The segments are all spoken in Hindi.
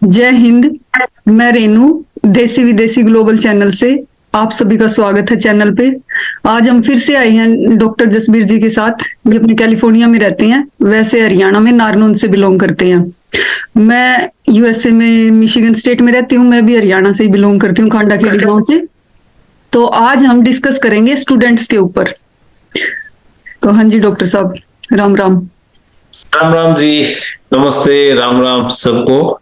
जय हिंद। मैं रेनू देसी विदेशी ग्लोबल चैनल से आप सभी का स्वागत है चैनल पे। आज हम फिर से आए हैं डॉक्टर जसबीर जी के साथ। ये अपने कैलिफोर्निया में रहते हैं, वैसे हरियाणा में नारनौंद से बिलोंग करते हैं। मैं यूएसए में मिशिगन स्टेट में रहती हूँ। मैं भी हरियाणा से ही बिलोंग करती हूँ, खांडा खेड़ी गांव से। तो आज हम डिस्कस करेंगे स्टूडेंट्स के ऊपर। तो हाँ जी डॉक्टर साहब, राम राम। राम राम जी, नमस्ते, राम राम सबको।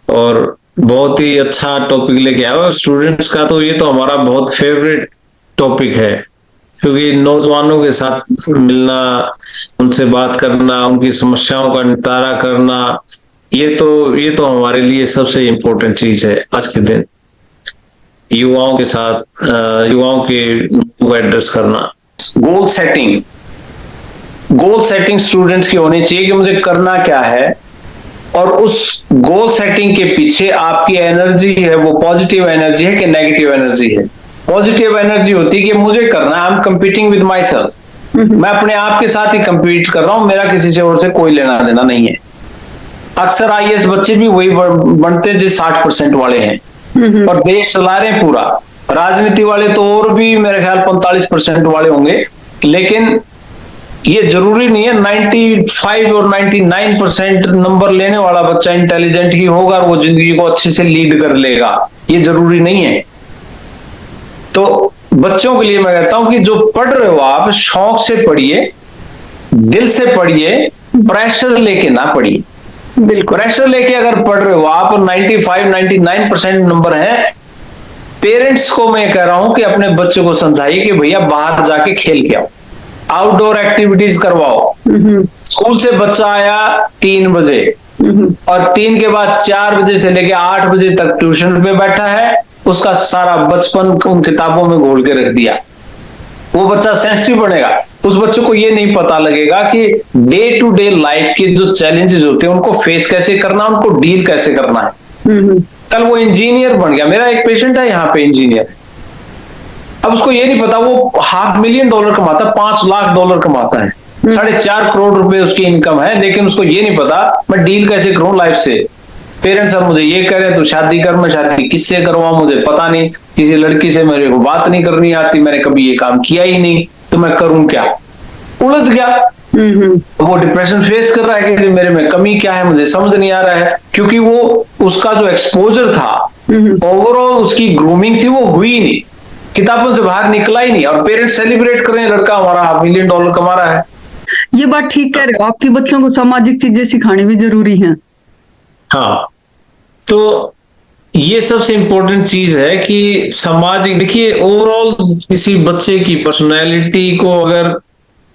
और बहुत ही अच्छा टॉपिक लेके आया हो स्टूडेंट्स का। तो ये तो हमारा बहुत फेवरेट टॉपिक है, क्योंकि नौजवानों के साथ मिलना, उनसे बात करना, उनकी समस्याओं का निपटारा करना, ये तो हमारे लिए सबसे इम्पोर्टेंट चीज है आज के दिन। युवाओं के साथ युवाओं के को एड्रेस करना। गोल सेटिंग स्टूडेंट्स की होनी चाहिए कि मुझे करना क्या है, और उस गोल सेटिंग के पीछे आपकी एनर्जी है वो पॉजिटिव एनर्जी है कि नेगेटिव एनर्जी है। पॉजिटिव एनर्जी होती है कि मुझे करना है, I am competing with my self, मैं अपने आप के साथ ही कंपीट कर रहा हूं, मेरा किसी से और से कोई लेना देना नहीं है। अक्सर आईएएस बच्चे भी वही बनते हैं जो 60% वाले हैं और देश चला रहे हैं पूरा। राजनीति वाले तो और भी मेरे ख्याल 45% वाले होंगे, लेकिन ये जरूरी नहीं है 95 और 99% नंबर लेने वाला बच्चा इंटेलिजेंट ही होगा और वो जिंदगी को अच्छे से लीड कर लेगा, ये जरूरी नहीं है। तो बच्चों के लिए मैं कहता हूं कि जो पढ़ रहे हो आप, शौक से पढ़िए, दिल से पढ़िए, प्रेशर लेके ना पढ़िए। बिल्कुल प्रेशर लेके अगर पढ़ रहे हो आप और 95-99% नंबर है, पेरेंट्स को मैं कह रहा हूं कि अपने बच्चे को समझाइए कि भैया बाहर जाके खेल के आओ, आउटडोर एक्टिविटीज करवाओ। स्कूल से बच्चा आया 3 बजे और 3 के बाद 4 बजे से लेके 8 बजे तक ट्यूशन पे बैठा है, उसका सारा बचपन उन किताबों में घोल के रख दिया। वो बच्चा सेंसिटिव बनेगा। उस बच्चे को ये नहीं पता लगेगा कि डे टू डे लाइफ के जो चैलेंजेस होते हैं उनको फेस कैसे करना, उनको डील कैसे करना है। कल वो इंजीनियर बन गया। मेरा एक पेशेंट है यहाँ पे इंजीनियर, अब उसको ये नहीं पता, वो $500,000 कमाता है, $5 लाख कमाता है, 4.5 करोड़ रुपए उसकी इनकम है, लेकिन उसको ये नहीं पता मैं डील कैसे करूं लाइफ से। पेरेंट्स अब मुझे ये कह रहे तू शादी कर, मैं शादी किससे करवाऊं, मुझे पता नहीं, किसी लड़की से मेरे को बात नहीं करनी आती, मैंने कभी ये काम किया ही नहीं, तो मैं करूं क्या। उलझ गया। वो डिप्रेशन फेस कर रहा है कि मेरे में कमी क्या है, मुझे समझ नहीं आ रहा है, क्योंकि वो उसका जो एक्सपोजर था, ओवरऑल उसकी ग्रूमिंग थी, वो हुई नहीं, किताबों से बाहर निकला ही नहीं। और पेरेंट्स सेलिब्रेट कर रहे हैं लड़का हमारा $500,000 कमा रहा है। ये बात ठीक कह रहे हो, आपके बच्चों को सामाजिक चीजें सिखानी भी जरूरी है। हाँ, तो ये सबसे इंपॉर्टेंट चीज है कि सामाजिक, देखिए ओवरऑल किसी बच्चे की पर्सनैलिटी को अगर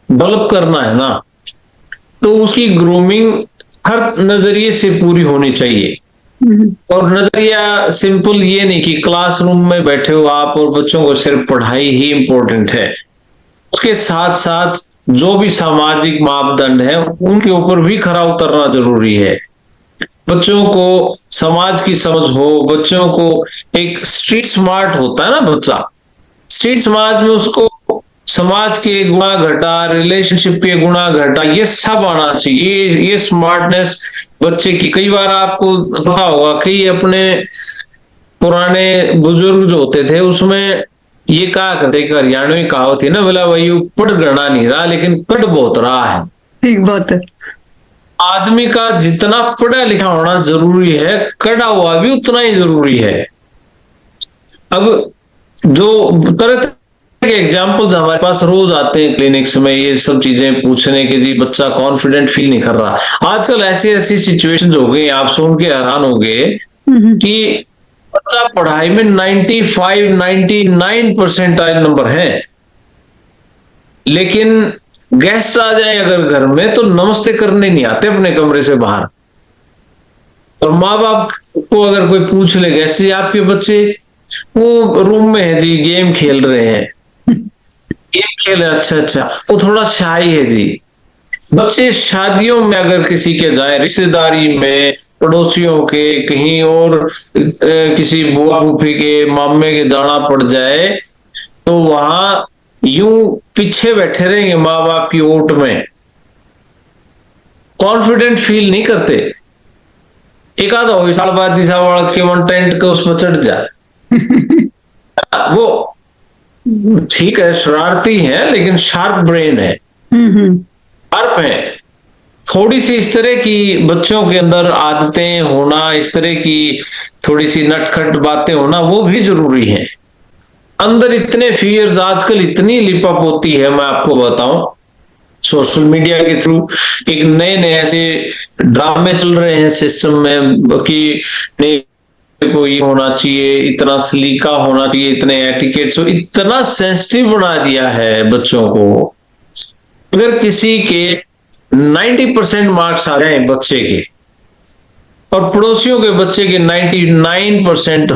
डेवलप करना है ना, तो उसकी ग्रूमिंग हर नजरिए से पूरी होनी चाहिए। और नजरिया सिंपल ये नहीं कि क्लासरूम में बैठे हो आप और बच्चों को सिर्फ पढ़ाई ही इंपॉर्टेंट है, उसके साथ साथ जो भी सामाजिक मापदंड है उनके ऊपर भी खरा उतरना जरूरी है। बच्चों को समाज की समझ हो, बच्चों को एक स्ट्रीट स्मार्ट होता है ना बच्चा, स्ट्रीट समाज में उसको समाज के गुणा घटा, रिलेशनशिप के गुणा घटा, ये सब आना चाहिए। ये स्मार्टनेस बच्चे की, कई बार आपको पता होगा कि अपने पुराने बुजुर्ग जो होते थे उसमें ये कहा करते, हरियाणवी कहावत थी ना, बोला भाई पढ़ गणा नहीं रहा लेकिन कट बहुत रहा है। ठीक बात है। आदमी का जितना पढ़ा लिखा होना जरूरी है, कड़ा हुआ भी उतना ही जरूरी है। अब जो तरह के एग्जाम्पल्स हमारे पास रोज आते हैं क्लिनिक्स में, ये सब चीजें पूछने के, जी बच्चा कॉन्फिडेंट फील नहीं कर रहा। आजकल ऐसी ऐसी सिचुएशंस हो गई, आप सुन के हैरान हो गए कि बच्चा पढ़ाई में 95-99% नंबर है, लेकिन गेस्ट आ जाए अगर घर में तो नमस्ते करने नहीं आते अपने कमरे से बाहर। और माँ बाप को अगर कोई पूछ ले, गेस्ट जी आपके बच्चे, वो रूम में है जी, गेम खेल रहे हैं। गेम खेल रहे, अच्छा अच्छा, वो थोड़ा शाई है जी। बच्चे शादियों में अगर किसी के जाए, रिश्तेदारी में, पड़ोसियों के, कहीं और किसी बुआ फूफी के, मामे के जाना पड़ जाए, तो वहां यूं पीछे बैठे रहेंगे माँ बाप की ओट में, कॉन्फिडेंट फील नहीं करते। एक आधा हो साल बाद दिशा वाला के वन टेंट के उस पर चढ़ जाए। वो ठीक है, शरारती है लेकिन शार्प ब्रेन है, शार्प है। थोड़ी सी इस तरह की बच्चों के अंदर आदतें होना, इस तरह की थोड़ी सी नटखट बातें होना, वो भी जरूरी है। अंदर इतने फियर्स आजकल इतनी लिपअप होती है, मैं आपको बताऊं, सोशल मीडिया के थ्रू एक नए नए ऐसे ड्रामे चल रहे हैं सिस्टम में कि नहीं को ये होना चाहिए, इतना सलीका होना चाहिए, इतने एटिकेट्स, इतना सेंसिटिव बना दिया है बच्चों को। अगर किसी के 90% मार्क्स आ जाए बच्चे के, और पड़ोसियों के बच्चे के 99%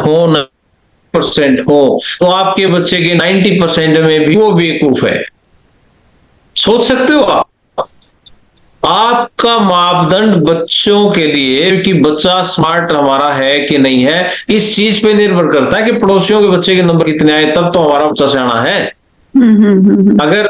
हो, तो आपके बच्चे के 90% में भी वो बेवकूफ है। सोच सकते हो आप? आपका मापदंड बच्चों के लिए कि बच्चा स्मार्ट हमारा है कि नहीं है, इस चीज पे निर्भर करता है कि पड़ोसियों के बच्चे के नंबर कितने आए, तब तो हमारा बच्चा सियाना है। अगर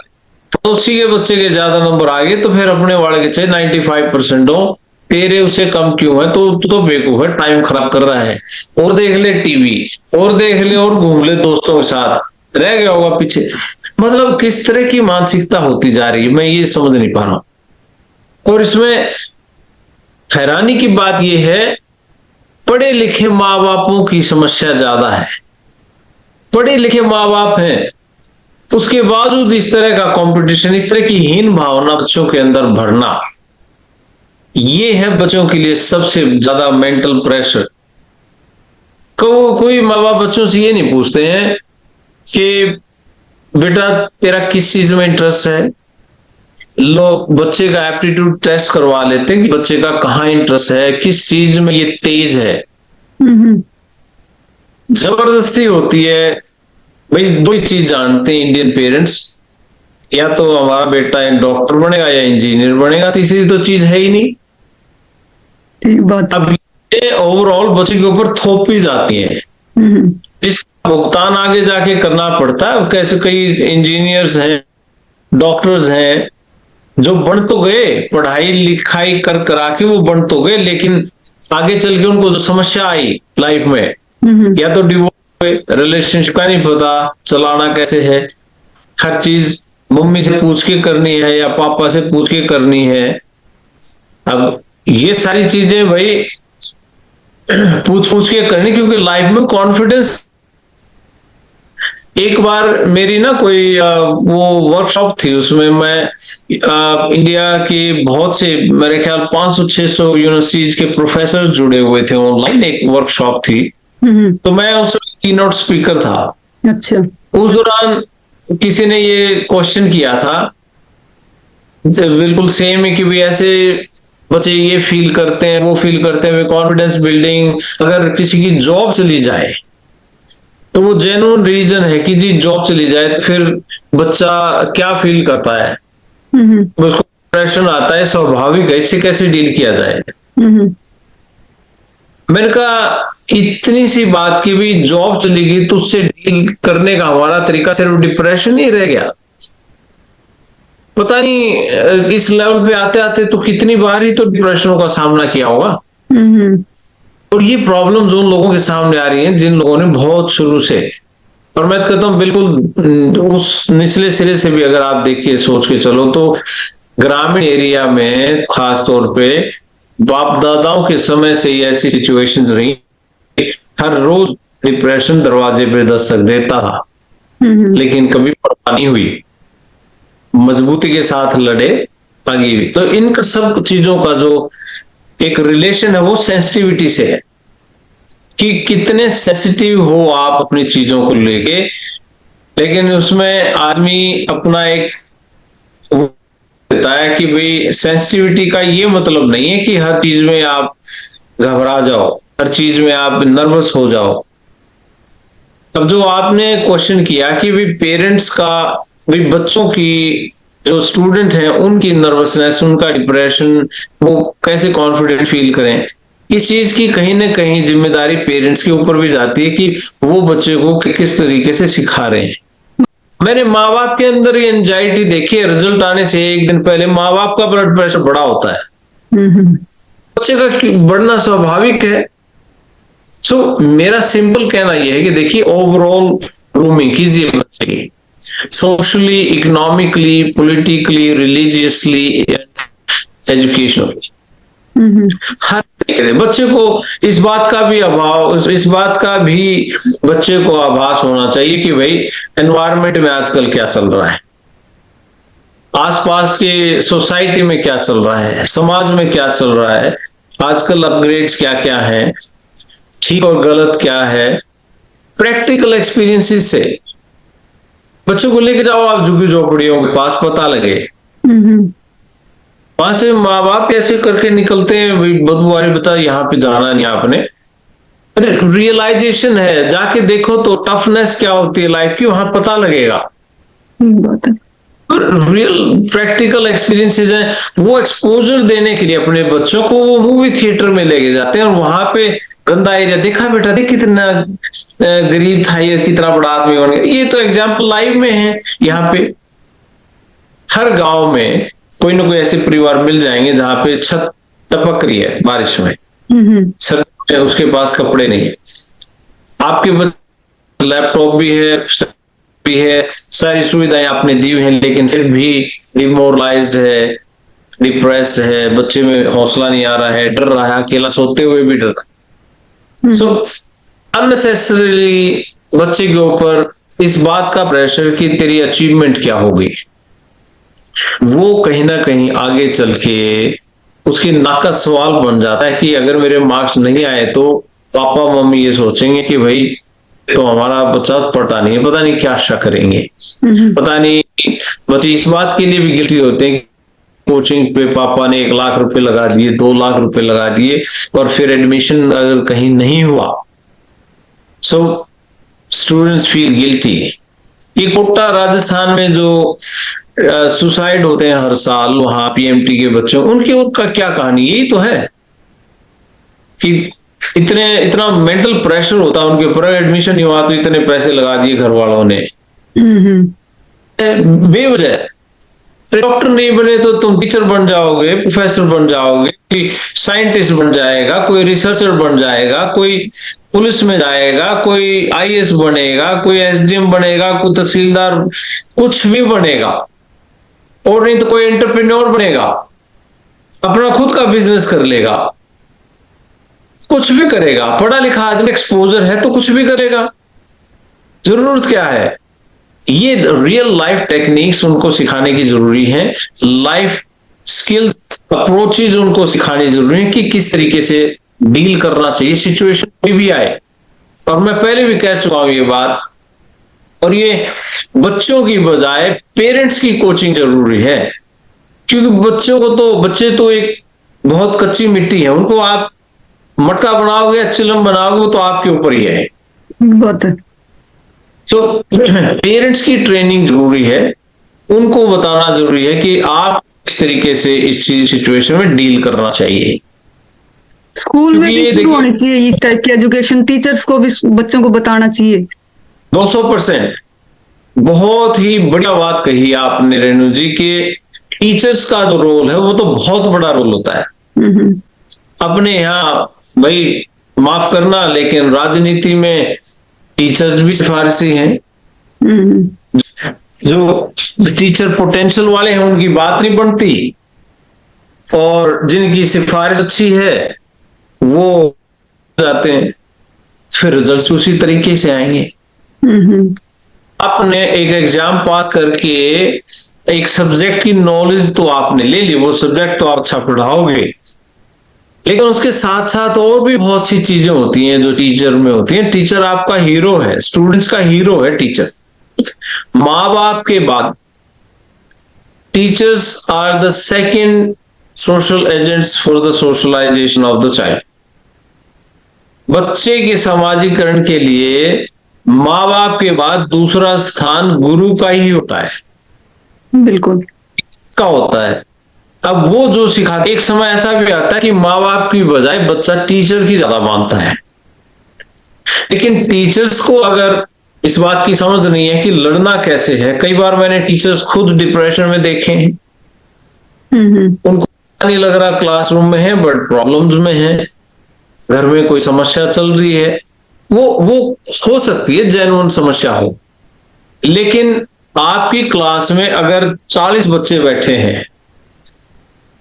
पड़ोसी के बच्चे के ज्यादा नंबर आ गए तो फिर अपने वाले के चाहे 95% हो, तेरे उसे कम क्यों है, तो बेवकूफ है, टाइम खराब कर रहा है, और देख ले टीवी, और देख ले, और घूम ले दोस्तों के साथ, रह गया होगा पीछे। मतलब किस तरह की मानसिकता होती जा रही है, मैं ये समझ नहीं पा रहा हूं। और इसमें हैरानी की बात यह है, पढ़े लिखे माँ बापों की समस्या ज्यादा है। पढ़े लिखे माँ बाप हैं, उसके बावजूद इस तरह का कंपटीशन, इस तरह की हीन भावना बच्चों के अंदर भरना, ये है बच्चों के लिए सबसे ज्यादा मेंटल प्रेशर। कोई माँ बाप बच्चों से ये नहीं पूछते हैं कि बेटा तेरा किस चीज में इंटरेस्ट है। लोग बच्चे का एप्टीट्यूड टेस्ट करवा लेते हैं कि बच्चे का कहाँ इंटरेस्ट है, किस चीज में ये तेज है। जबरदस्ती होती है। भाई दो ही चीज जानते हैं इंडियन पेरेंट्स, या तो हमारा बेटा डॉक्टर बनेगा या इंजीनियर बनेगा, तीसरी तो चीज है ही नहीं। ठीक बात। अब ये ओवरऑल बच्चे के ऊपर थोपी जाती है, जिसका भुगतान आगे जाके करना पड़ता है। कैसे कई इंजीनियर्स हैं, डॉक्टर्स हैं, जो बन तो गए, पढ़ाई लिखाई कर करा के वो बन तो गए, लेकिन आगे चल के उनको जो समस्या आई लाइफ में, या तो डिवोर्स, रिलेशनशिप का नहीं पता चलाना कैसे है, हर चीज मम्मी से पूछ के करनी है या पापा से पूछ के करनी है। अब ये सारी चीजें भाई पूछ पूछ के करनी, क्योंकि लाइफ में कॉन्फिडेंस। एक बार मेरी ना कोई वो वर्कशॉप थी, उसमें मैं इंडिया के बहुत से, मेरे ख्याल 500-600 यूनिवर्सिटीज के प्रोफेसर जुड़े हुए थे, ऑनलाइन एक वर्कशॉप थी, तो मैं उसमें कीनोट स्पीकर था। अच्छा। उस दौरान किसी ने ये क्वेश्चन किया था, बिल्कुल सेम है, कि भी ऐसे बच्चे ये फील करते हैं, वो फील करते हैं, कॉन्फिडेंस बिल्डिंग, अगर किसी की जॉब चली जाए तो वो जेन्युइन रीजन है कि जी जॉब चली जाए तो फिर बच्चा क्या फील करता है, उसको डिप्रेशन आता है, स्वाभाविक है, इससे कैसे डील किया जाए। मैंने कहा इतनी सी बात की भी जॉब चली गई तो उससे डील करने का हमारा तरीका सिर्फ डिप्रेशन ही रह गया। पता नहीं इस लेवल पे आते आते तो कितनी बार ही तो डिप्रेशनों का सामना किया होगा। और ये प्रॉब्लम्स उन लोगों के सामने आ रही हैं जिन लोगों ने बहुत शुरू से, और मैं कहता हूँ बिल्कुल उस निचले सिरे से भी अगर आप देखिए, सोच के चलो तो ग्रामीण एरिया में खास तौर पे बाप दादाओं के समय से ही ऐसी सिचुएशंस रही, हर रोज डिप्रेशन दरवाजे पे दस्तक देता था, लेकिन कभी परवाह नहीं हुई, मजबूती के साथ लड़े, आगे भी। तो इन सब चीजों का जो एक रिलेशन है वो सेंसिटिविटी से है, कि कितने सेंसिटिव हो आप अपनी चीजों को लेके। लेकिन उसमें आदमी अपना एक देता है कि भाई सेंसिटिविटी का ये मतलब नहीं है कि हर चीज में आप घबरा जाओ, हर चीज में आप नर्वस हो जाओ। अब जो आपने क्वेश्चन किया कि भाई पेरेंट्स का, भाई बच्चों की, जो स्टूडेंट हैं उनकी नर्वसनेस, उनका डिप्रेशन, वो कैसे कॉन्फिडेंट फील करें, इस चीज की कहीं ना कहीं जिम्मेदारी पेरेंट्स के ऊपर भी जाती है कि वो बच्चे को किस तरीके से सिखा रहे हैं। मैंने माँ बाप के अंदर ये एंजाइटी देखी है, रिजल्ट आने से एक दिन पहले माँ बाप का ब्लड प्रेशर बड़ा होता है। बच्चे का बढ़ना स्वाभाविक है। सो मेरा सिंपल कहना यह है कि देखिए, ओवरऑल ग्रूमिंग कीजिए बच्चे की, socially, economically, politically, religiously, educationally, हर तरीके से बच्चे को इस बात का भी बच्चे को आभास होना चाहिए कि भाई एनवायरनमेंट में आजकल क्या चल रहा है, आसपास के सोसाइटी में क्या चल रहा है, समाज में क्या चल रहा है, आजकल अपग्रेड्स क्या क्या है, ठीक और गलत क्या है। प्रैक्टिकल एक्सपीरियंसेस से बच्चों को लेके जाओ आप झुग्गी झोपड़ियों के पास, पता लगे वहां से माँ बाप कैसे करके निकलते हैं, भाई बदबू वाली बता, यहाँ पे जाना नहीं आपने। अरे रियलाइजेशन है, जाके देखो तो टफनेस क्या होती है लाइफ की, वहां पता लगेगा। रियल प्रैक्टिकल एक्सपीरियंसेस हैं, वो एक्सपोजर देने के लिए अपने बच्चों को वो मूवी थिएटर में लेके जाते हैं, और वहां पे गंदा एरिया, देखा बेटा देख कितना गरीब था ये, कितना बड़ा आदमी बन गया। ये तो एग्जाम्पल लाइव में है। यहाँ पे हर गांव में कोई ना कोई ऐसे परिवार मिल जाएंगे जहां पे छत टपक रही है बारिश में, छत में उसके पास कपड़े नहीं है, आपके पास लैपटॉप भी है, सारी सुविधाएं आपने दी हुई हैं, लेकिन फिर भी डिमोरलाइज्ड है, डिप्रेस्ड है, बच्चे में हौसला नहीं आ रहा है, डर रहा है, अकेला सोते हुए भी डर रहा है। सो अननेसेसरीली बच्चे के ऊपर इस बात का प्रेशर कि तेरी अचीवमेंट क्या होगी, वो कहीं ना कहीं आगे चल के उसकी नाक का सवाल बन जाता है कि अगर मेरे मार्क्स नहीं आए तो पापा मम्मी ये सोचेंगे कि भाई तो हमारा बच्चा पढ़ता नहीं है, पता नहीं क्या आशा करेंगे, पता नहीं। बच्चे इस बात के लिए भी गिल्टी होते हैं, कोचिंग पे पापा ने 1 लाख रुपए लगा दिए, 2 लाख रुपए लगा दिए, और फिर एडमिशन अगर कहीं नहीं हुआ, सो स्टूडेंट्स फील गिल्टी। ये कोटा राजस्थान में जो सुसाइड होते हैं हर साल, वहां पीएमटी के बच्चों, उनकी उनका क्या कहानी, यही तो है कि इतना मेंटल प्रेशर होता है उनके ऊपर, एडमिशन नहीं हुआ तो इतने पैसे लगा दिए घर वालों ने बेवजह। डॉक्टर नहीं बने तो तुम टीचर बन जाओगे, प्रोफेसर बन जाओगे, कोई साइंटिस्ट बन जाएगा, कोई रिसर्चर बन जाएगा, कोई पुलिस में जाएगा, कोई आईएएस बनेगा, कोई एसडीएम बनेगा, कोई तहसीलदार, कुछ भी बनेगा, और नहीं तो कोई एंटरप्रेन्योर बनेगा, अपना खुद का बिजनेस कर लेगा, कुछ भी करेगा। पढ़ा लिखा आदमी, एक्सपोजर है तो कुछ भी करेगा। जरूरत क्या है, ये रियल लाइफ टेक्निक्स उनको सिखाने की जरूरी है, लाइफ स्किल्स, अप्रोचेज उनको सिखानी जरूरी है कि किस तरीके से डील करना चाहिए सिचुएशन कोई भी आए। और मैं पहले भी कह चुका हूं ये बात, और ये बच्चों की बजाय पेरेंट्स की कोचिंग जरूरी है, क्योंकि बच्चे तो एक बहुत कच्ची मिट्टी है, उनको आप मटका बनाओगे या चिलम बनाओगे तो आपके ऊपर ही है। बहुत तो पेरेंट्स की ट्रेनिंग जरूरी है, उनको बताना जरूरी है कि आप किस तरीके से इस सिचुएशन में डील करना चाहिए। स्कूल में भी शुरू होनी चाहिए इस टाइप की एजुकेशन, टीचर्स को भी बच्चों को बताना चाहिए। 200% बहुत ही बढ़िया बात कही आपने रेणु जी, के टीचर्स का जो रोल है वो तो बहुत बड़ा रोल होता है। अपने यहाँ भाई माफ करना, लेकिन राजनीति में टीचर्स भी सिफारिशी हैं। जो टीचर पोटेंशियल वाले हैं उनकी बात नहीं बनती, और जिनकी सिफारिश अच्छी है वो जाते हैं, फिर रिजल्ट्स उसी तरीके से आएंगे। आपने एक एग्जाम पास करके एक सब्जेक्ट की नॉलेज तो आपने ले ली, वो सब्जेक्ट तो आप अच्छा पढ़ाओगे, लेकिन उसके साथ साथ और भी बहुत सी चीजें होती हैं जो टीचर में होती हैं। टीचर आपका हीरो है, स्टूडेंट्स का हीरो है टीचर। माँ बाप के बाद teachers are the second social agents for the socialization of the child. बच्चे के समाजीकरण के लिए माँ बाप के बाद दूसरा स्थान गुरु का ही होता है। बिल्कुल का होता है। अब वो जो सिखा, एक समय ऐसा भी आता है कि माँ बाप की बजाय बच्चा टीचर की ज्यादा मानता है, लेकिन टीचर्स को अगर इस बात की समझ नहीं है कि लड़ना कैसे है, कई बार मैंने टीचर्स खुद डिप्रेशन में देखे हैं, उनको नहीं लग रहा क्लासरूम में है, बट प्रॉब्लम्स में है, घर में कोई समस्या चल रही है, वो हो सकती है जेन्युइन समस्या हो। लेकिन आपकी क्लास में अगर 40 बच्चे बैठे हैं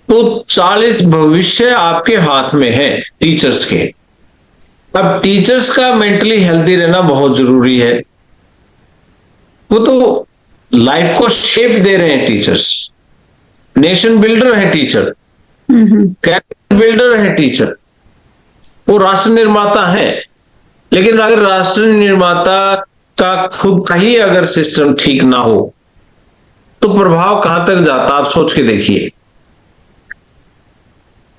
तो 40 भविष्य आपके हाथ में है टीचर्स के। अब टीचर्स का मेंटली हेल्दी रहना बहुत जरूरी है। वो तो लाइफ को शेप दे रहे हैं टीचर्स, नेशन बिल्डर है टीचर, कैरेक्टर बिल्डर है टीचर, वो राष्ट्र निर्माता है। लेकिन अगर राष्ट्र निर्माता का खुद का ही अगर सिस्टम ठीक ना हो तो प्रभाव कहां तक जाता, आप सोच के देखिए।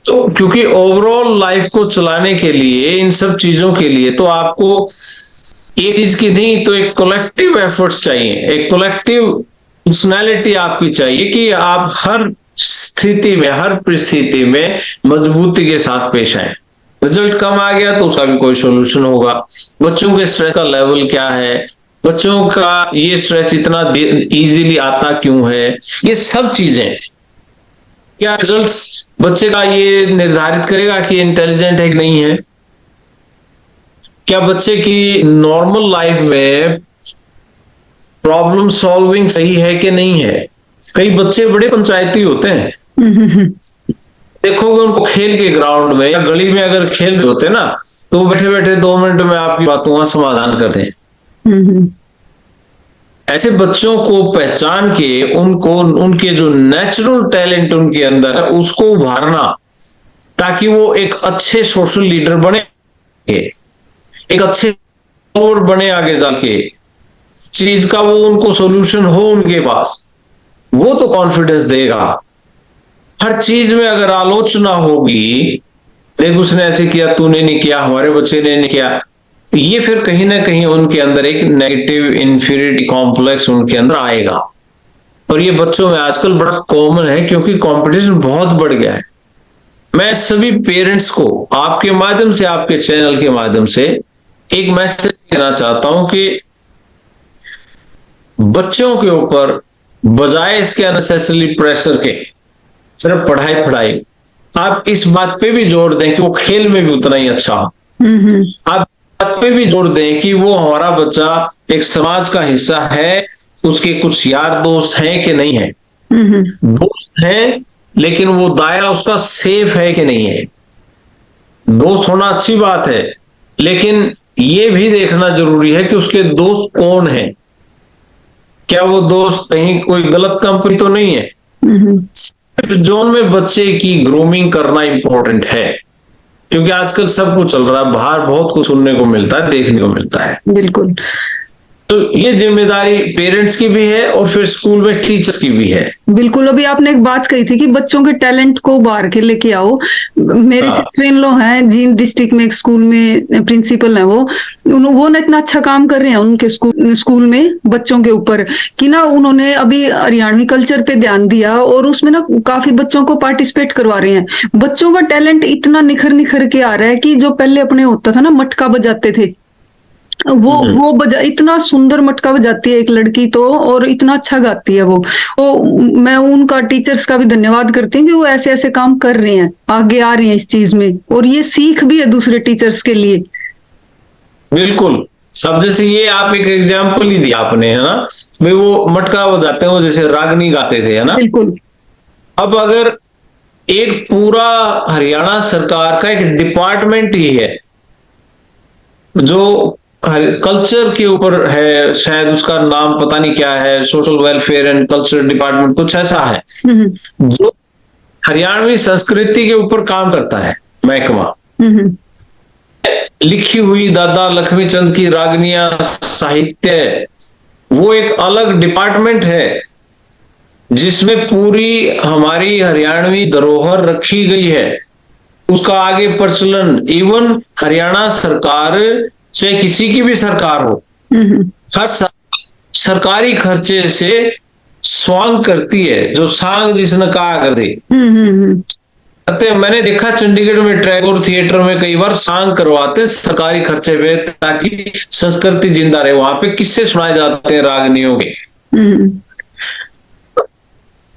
तो क्योंकि ओवरऑल लाइफ को चलाने के लिए, इन सब चीजों के लिए तो आपको एक चीज की नहीं तो एक कलेक्टिव एफर्ट्स चाहिए, एक कलेक्टिव पर्सनैलिटी आपकी चाहिए कि आप हर स्थिति में, हर परिस्थिति में मजबूती के साथ पेश आए। रिजल्ट कम आ गया तो उसका भी कोई सोल्यूशन होगा। बच्चों के स्ट्रेस का लेवल क्या है, बच्चों का ये स्ट्रेस इतना इजीली आता क्यों है, ये सब चीजें, क्या रिजल्ट्स बच्चे का ये निर्धारित करेगा कि इंटेलिजेंट है कि नहीं है। क्या बच्चे की नॉर्मल लाइफ में प्रॉब्लम सॉल्विंग सही है कि नहीं है। कई बच्चे बड़े पंचायती होते हैं, देखोगे उनको खेल के ग्राउंड में या गली में अगर खेल रहे होते ना तो वो बैठे बैठे 2 मिनट में आपकी बातों का समाधान कर दें। ऐसे बच्चों को पहचान के उनको उनके जो नेचुरल टैलेंट उनके अंदर है उसको उभारना, ताकि वो एक अच्छे सोशल लीडर बने, एक अच्छे बने आगे जाके, चीज का वो उनको सॉल्यूशन हो उनके पास, वो तो कॉन्फिडेंस देगा। हर चीज में अगर आलोचना होगी, देख उसने ऐसे किया, तूने नहीं किया, हमारे बच्चे ने नहीं किया, ये फिर कहीं ना कहीं उनके अंदर एक नेगेटिव इंफीरियरिटी कॉम्प्लेक्स उनके अंदर आएगा। और ये बच्चों में आजकल बड़ा कॉमन है क्योंकि कंपटीशन बहुत बढ़ गया है। मैं सभी पेरेंट्स को आपके माध्यम से, आपके चैनल के माध्यम से एक मैसेज देना चाहता हूं कि बच्चों के ऊपर बजाय इसके अननेसेसरी प्रेशर के सिर्फ पढ़ाई पढ़ाई, आप इस बात पे भी जोर दें कि वो खेल में भी उतना ही अच्छा हो। आप बात पे भी जोर दें कि वो हमारा बच्चा एक समाज का हिस्सा है, उसके कुछ यार दोस्त हैं कि नहीं है, दोस्त हैं लेकिन वो दायरा उसका सेफ है कि नहीं है। दोस्त होना अच्छी बात है, लेकिन ये भी देखना जरूरी है कि उसके दोस्त कौन है, क्या वो दोस्त कहीं कोई गलत कंपनी तो नहीं है। जोन में बच्चे की ग्रूमिंग करना इंपॉर्टेंट है, क्योंकि आजकल सब कुछ चल रहा है, बाहर बहुत कुछ सुनने को मिलता है, देखने को मिलता है। बिल्कुल। तो ये जिम्मेदारी पेरेंट्स की भी है और फिर स्कूल में टीचर्स की भी है। बिल्कुल। अभी आपने एक बात कही थी कि बच्चों के टैलेंट को उभार के लेके आओ। मेरे सिस्टर इन लॉ हैं, जींद डिस्ट्रिक्ट में एक स्कूल में प्रिंसिपल है, वो ना इतना अच्छा काम कर रहे हैं उनके स्कूल में बच्चों के ऊपर कि ना उन्होंने अभी हरियाणवी कल्चर पे ध्यान दिया और उसमें ना काफी बच्चों को पार्टिसिपेट करवा रहे हैं। बच्चों का टैलेंट इतना निखर के आ रहा है कि जो पहले अपने होता था ना, मटका बजाते थे, वो बजा, इतना सुंदर मटका बजाती है एक लड़की तो, और इतना अच्छा गाती है वो। तो मैं उनका, टीचर्स का भी धन्यवाद करती हूँ कि वो ऐसे ऐसे काम कर रहे हैं, आगे आ रही हैं इस चीज में, और ये सीख भी है दूसरे टीचर्स के लिए। बिल्कुल। सब जैसे ये आप एक एग्जाम्पल ही दिया आपने, है ना भाई, वो मटका बजाते हैं, वो जैसे रागनी गाते थे, है ना। बिल्कुल। अब अगर एक पूरा हरियाणा सरकार का एक डिपार्टमेंट ही है जो कल्चर के ऊपर है, शायद उसका नाम पता नहीं क्या है, social welfare and culture department कुछ ऐसा है, जो हरियाणवी संस्कृति के ऊपर काम करता है महकमा, लिखी हुई दादा लक्ष्मीचंद की रागनियां, साहित्य, वो एक अलग डिपार्टमेंट है जिसमें पूरी हमारी हरियाणवी धरोहर रखी गई है, उसका आगे प्रचलन। इवन हरियाणा सरकार चाहे किसी की भी सरकार हो, हर सरकारी खर्चे से स्वांग करती है, जो सांग जिसने कहा कर दे। मैंने देखा चंडीगढ़ में टैगोर थिएटर में कई बार सांग करवाते सरकारी खर्चे पे, ताकि संस्कृति जिंदा रहे। वहां पे किस्से सुनाए जाते हैं रागनियों के।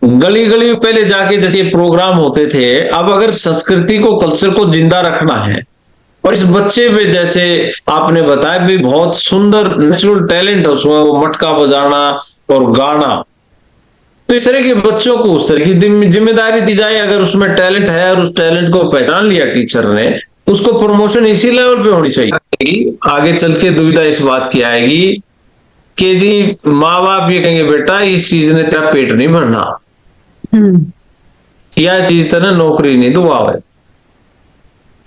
गली गली पहले जाके जैसे प्रोग्राम होते थे, अब अगर संस्कृति को, कल्चर को जिंदा रखना है, और इस बच्चे पे जैसे आपने बताया भी बहुत सुंदर नेचुरल टैलेंट है उसमें, वो मटका बजाना और गाना, तो इस तरह के बच्चों को उस तरह की जिम्मेदारी दी जाए। अगर उसमें टैलेंट है और उस टैलेंट को पहचान लिया टीचर ने, उसको प्रमोशन इसी लेवल पे होनी चाहिए। आगे चल के दुविधा इस बात की आएगी कि जी माँ बाप ये कहेंगे बेटा इस चीज ने तेरा पेट नहीं भरना, या चीज तेरा नौकरी नहीं दुआ है।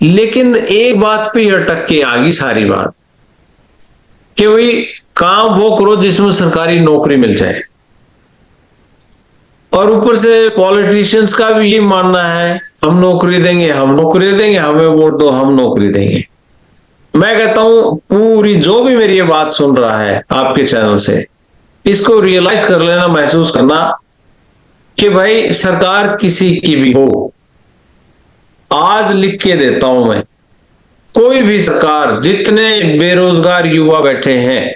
लेकिन एक बात पे अटक के आ गई सारी बात कि भाई काम वो करो जिसमें सरकारी नौकरी मिल जाए, और ऊपर से पॉलिटिशियंस का भी ये मानना है हम नौकरी देंगे, हम नौकरी देंगे, हमें वोट दो हम नौकरी देंगे। मैं कहता हूं पूरी जो भी मेरी ये बात सुन रहा है आपके चैनल से, इसको रियलाइज कर लेना, महसूस करना कि भाई सरकार किसी की भी हो, आज लिख के देता हूं मैं, कोई भी सरकार, जितने बेरोजगार युवा बैठे हैं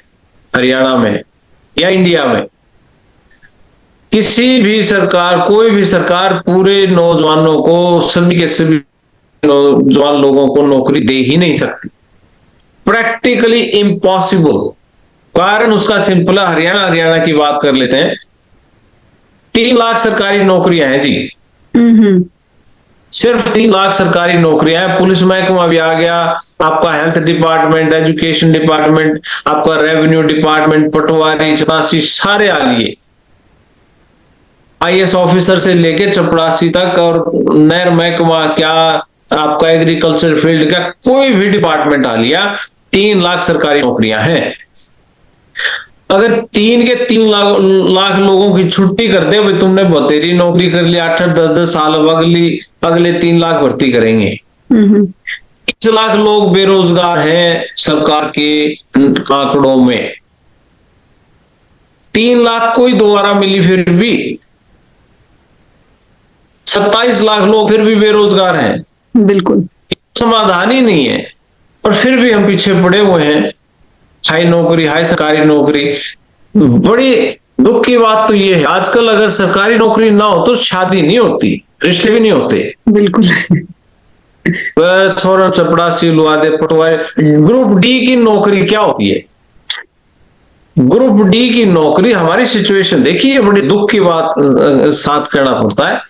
हरियाणा में या इंडिया में, किसी भी सरकार, कोई भी सरकार पूरे नौजवानों को, सभी के सभी नौजवान लोगों को नौकरी दे ही नहीं सकती। Practically impossible. कारण उसका सिंपल है, हरियाणा की बात कर लेते हैं। 3 लाख सरकारी नौकरियां हैं जी, सिर्फ 3 लाख सरकारी नौकरियां हैं। पुलिस महकमा भी आ गया, आपका हेल्थ डिपार्टमेंट, एजुकेशन डिपार्टमेंट, आपका रेवेन्यू डिपार्टमेंट, पटवारी, चपरासी सारे आ गए, IAS ऑफिसर से लेके चपरासी तक, और नहर महकमा क्या, आपका एग्रीकल्चर फील्ड का कोई भी डिपार्टमेंट आ लिया, 3 लाख सरकारी नौकरियां हैं। अगर 3 लाख लोगों की छुट्टी कर दे, भाई तुमने बतेरी नौकरी कर लिया 8-8, 10-10 साल, अब अगले 3 लाख भर्ती करेंगे। 20 लाख लोग बेरोजगार हैं सरकार के आंकड़ों में, 3 लाख को ही दोबारा मिली, फिर भी 27 लाख लोग फिर भी बेरोजगार हैं। बिल्कुल समाधान ही नहीं है, और फिर भी हम पीछे पड़े हुए हैं। हाई नौकरी, हाई सरकारी नौकरी। बड़ी दुख की बात तो ये है, आजकल अगर सरकारी नौकरी ना हो तो शादी नहीं होती, रिश्ते भी नहीं होते। बिल्कुल छोरा चपड़ासी लुआ दे, पटवारी। ग्रुप डी की नौकरी क्या होती है? ग्रुप डी की नौकरी, हमारी सिचुएशन देखिए, बड़ी दुख की बात साथ कहना पड़ता है।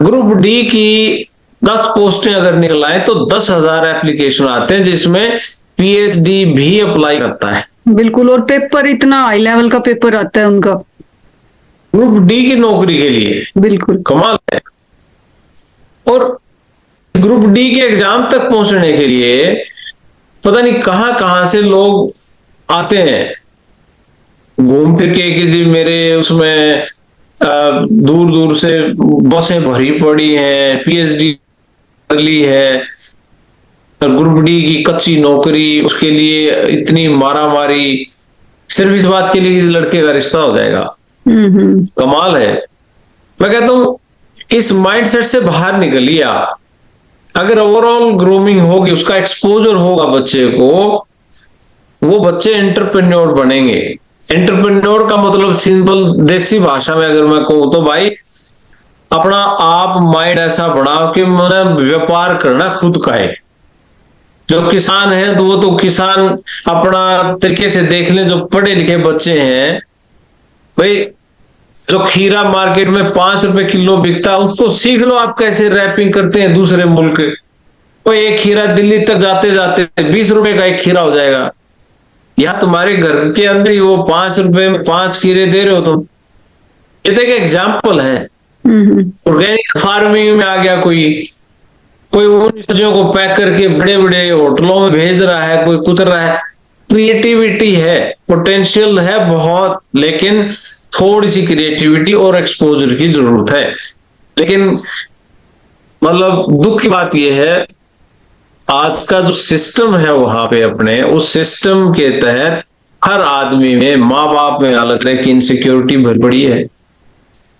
ग्रुप डी की 10 पोस्टें अगर निकल आए तो 10,000 एप्लीकेशन आते हैं, जिसमें PhD भी अप्लाई करता है। बिल्कुल, और पेपर इतना हाई लेवल का पेपर आता है उनका ग्रुप डी की नौकरी के लिए। बिल्कुल कमाल है। और ग्रुप डी के एग्जाम तक पहुंचने के लिए पता नहीं कहां से लोग आते हैं घूम फिर के, कि जी मेरे उसमें दूर दूर से बसें भरी पड़ी हैं, PhD कर ली है, ग्रुप डी की कच्ची नौकरी, उसके लिए इतनी मारा मारी, सिर्फ इस बात के लिए कि लड़के का रिश्ता हो जाएगा। कमाल है। मैं कहता हूं इस माइंडसेट से बाहर निकलिए आप। अगर ओवरऑल ग्रूमिंग होगी, उसका एक्सपोजर होगा बच्चे को, वो बच्चे एंटरप्रेन्योर बनेंगे। एंटरप्रेन्योर का मतलब सिंपल देसी भाषा में अगर मैं कहूं तो भाई, अपना आप माइंड ऐसा बनाओ कि मैंने व्यापार करना खुद का है। जो किसान है तो वो तो किसान अपना तरीके से देख लें। जो पढ़े लिखे बच्चे हैं भाई, जो खीरा मार्केट में 5 रुपए किलो बिकता है, उसको सीख लो आप कैसे रैपिंग करते हैं दूसरे मुल्क। वो एक खीरा दिल्ली तक जाते जाते 20 रुपए का एक खीरा हो जाएगा। यहाँ तुम्हारे घर के अंदर ही वो 5 रुपए में 5 खीरे दे रहे हो तुम। ये तो एक एग्जाम्पल है। ऑर्गेनिक फार्मिंग में आ गया कोई उन सब्जियों को पैक करके बड़े बड़े होटलों में भेज रहा है, कोई कुछ रहा है। क्रिएटिविटी है, पोटेंशियल है बहुत, लेकिन थोड़ी सी क्रिएटिविटी और एक्सपोजर की जरूरत है। लेकिन मतलब दुख की बात यह है, आज का जो सिस्टम है वहां पे अपने उस सिस्टम के तहत हर आदमी में, माँ बाप में अलग तरह की इनसिक्योरिटी भर पड़ी है।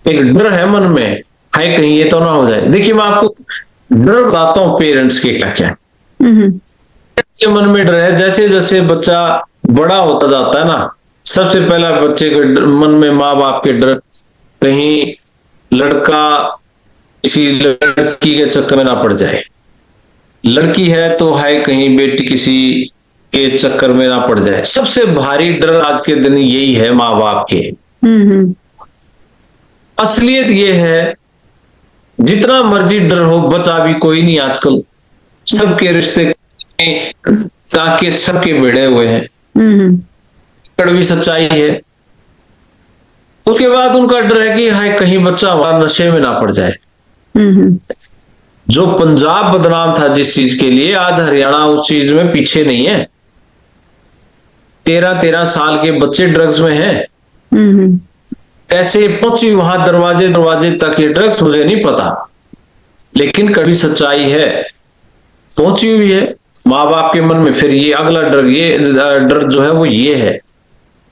एक डर है मन में, हाय कहीं ये तो ना हो जाए। देखिए मैं आपको डर बताता हूँ पेरेंट्स के क्या क्या है। मन में डर है, जैसे जैसे बच्चा बड़ा होता जाता है ना, सबसे पहला बच्चे के मन में माँ बाप के डर, कहीं लड़का किसी लड़की के चक्कर में ना पड़ जाए, लड़की है तो है कहीं बेटी किसी के चक्कर में ना पड़ जाए। सबसे भारी डर आज के दिन यही है माँ बाप के। हम्म। असलियत ये है, जितना मर्जी डर हो बचा भी कोई नहीं आजकल, सबके रिश्ते ताकि सबके भिड़े हुए हैं। हम्म। कड़वी सच्चाई है। उसके बाद उनका डर है कि हाय कहीं बच्चा हमारा नशे में ना पड़ जाए। हम्म। जो पंजाब बदनाम था जिस चीज के लिए, आज हरियाणा उस चीज में पीछे नहीं है। 13-13 साल के बच्चे ड्रग्स में हैं। हम्म। कैसे पहुंची वहां दरवाजे दरवाजे तक ये ड्रग्स, मुझे नहीं पता, लेकिन कड़ी सच्चाई है, पहुंची हुई है माँ बाप के मन में। फिर ये अगला डर, ये डर जो है वो ये है।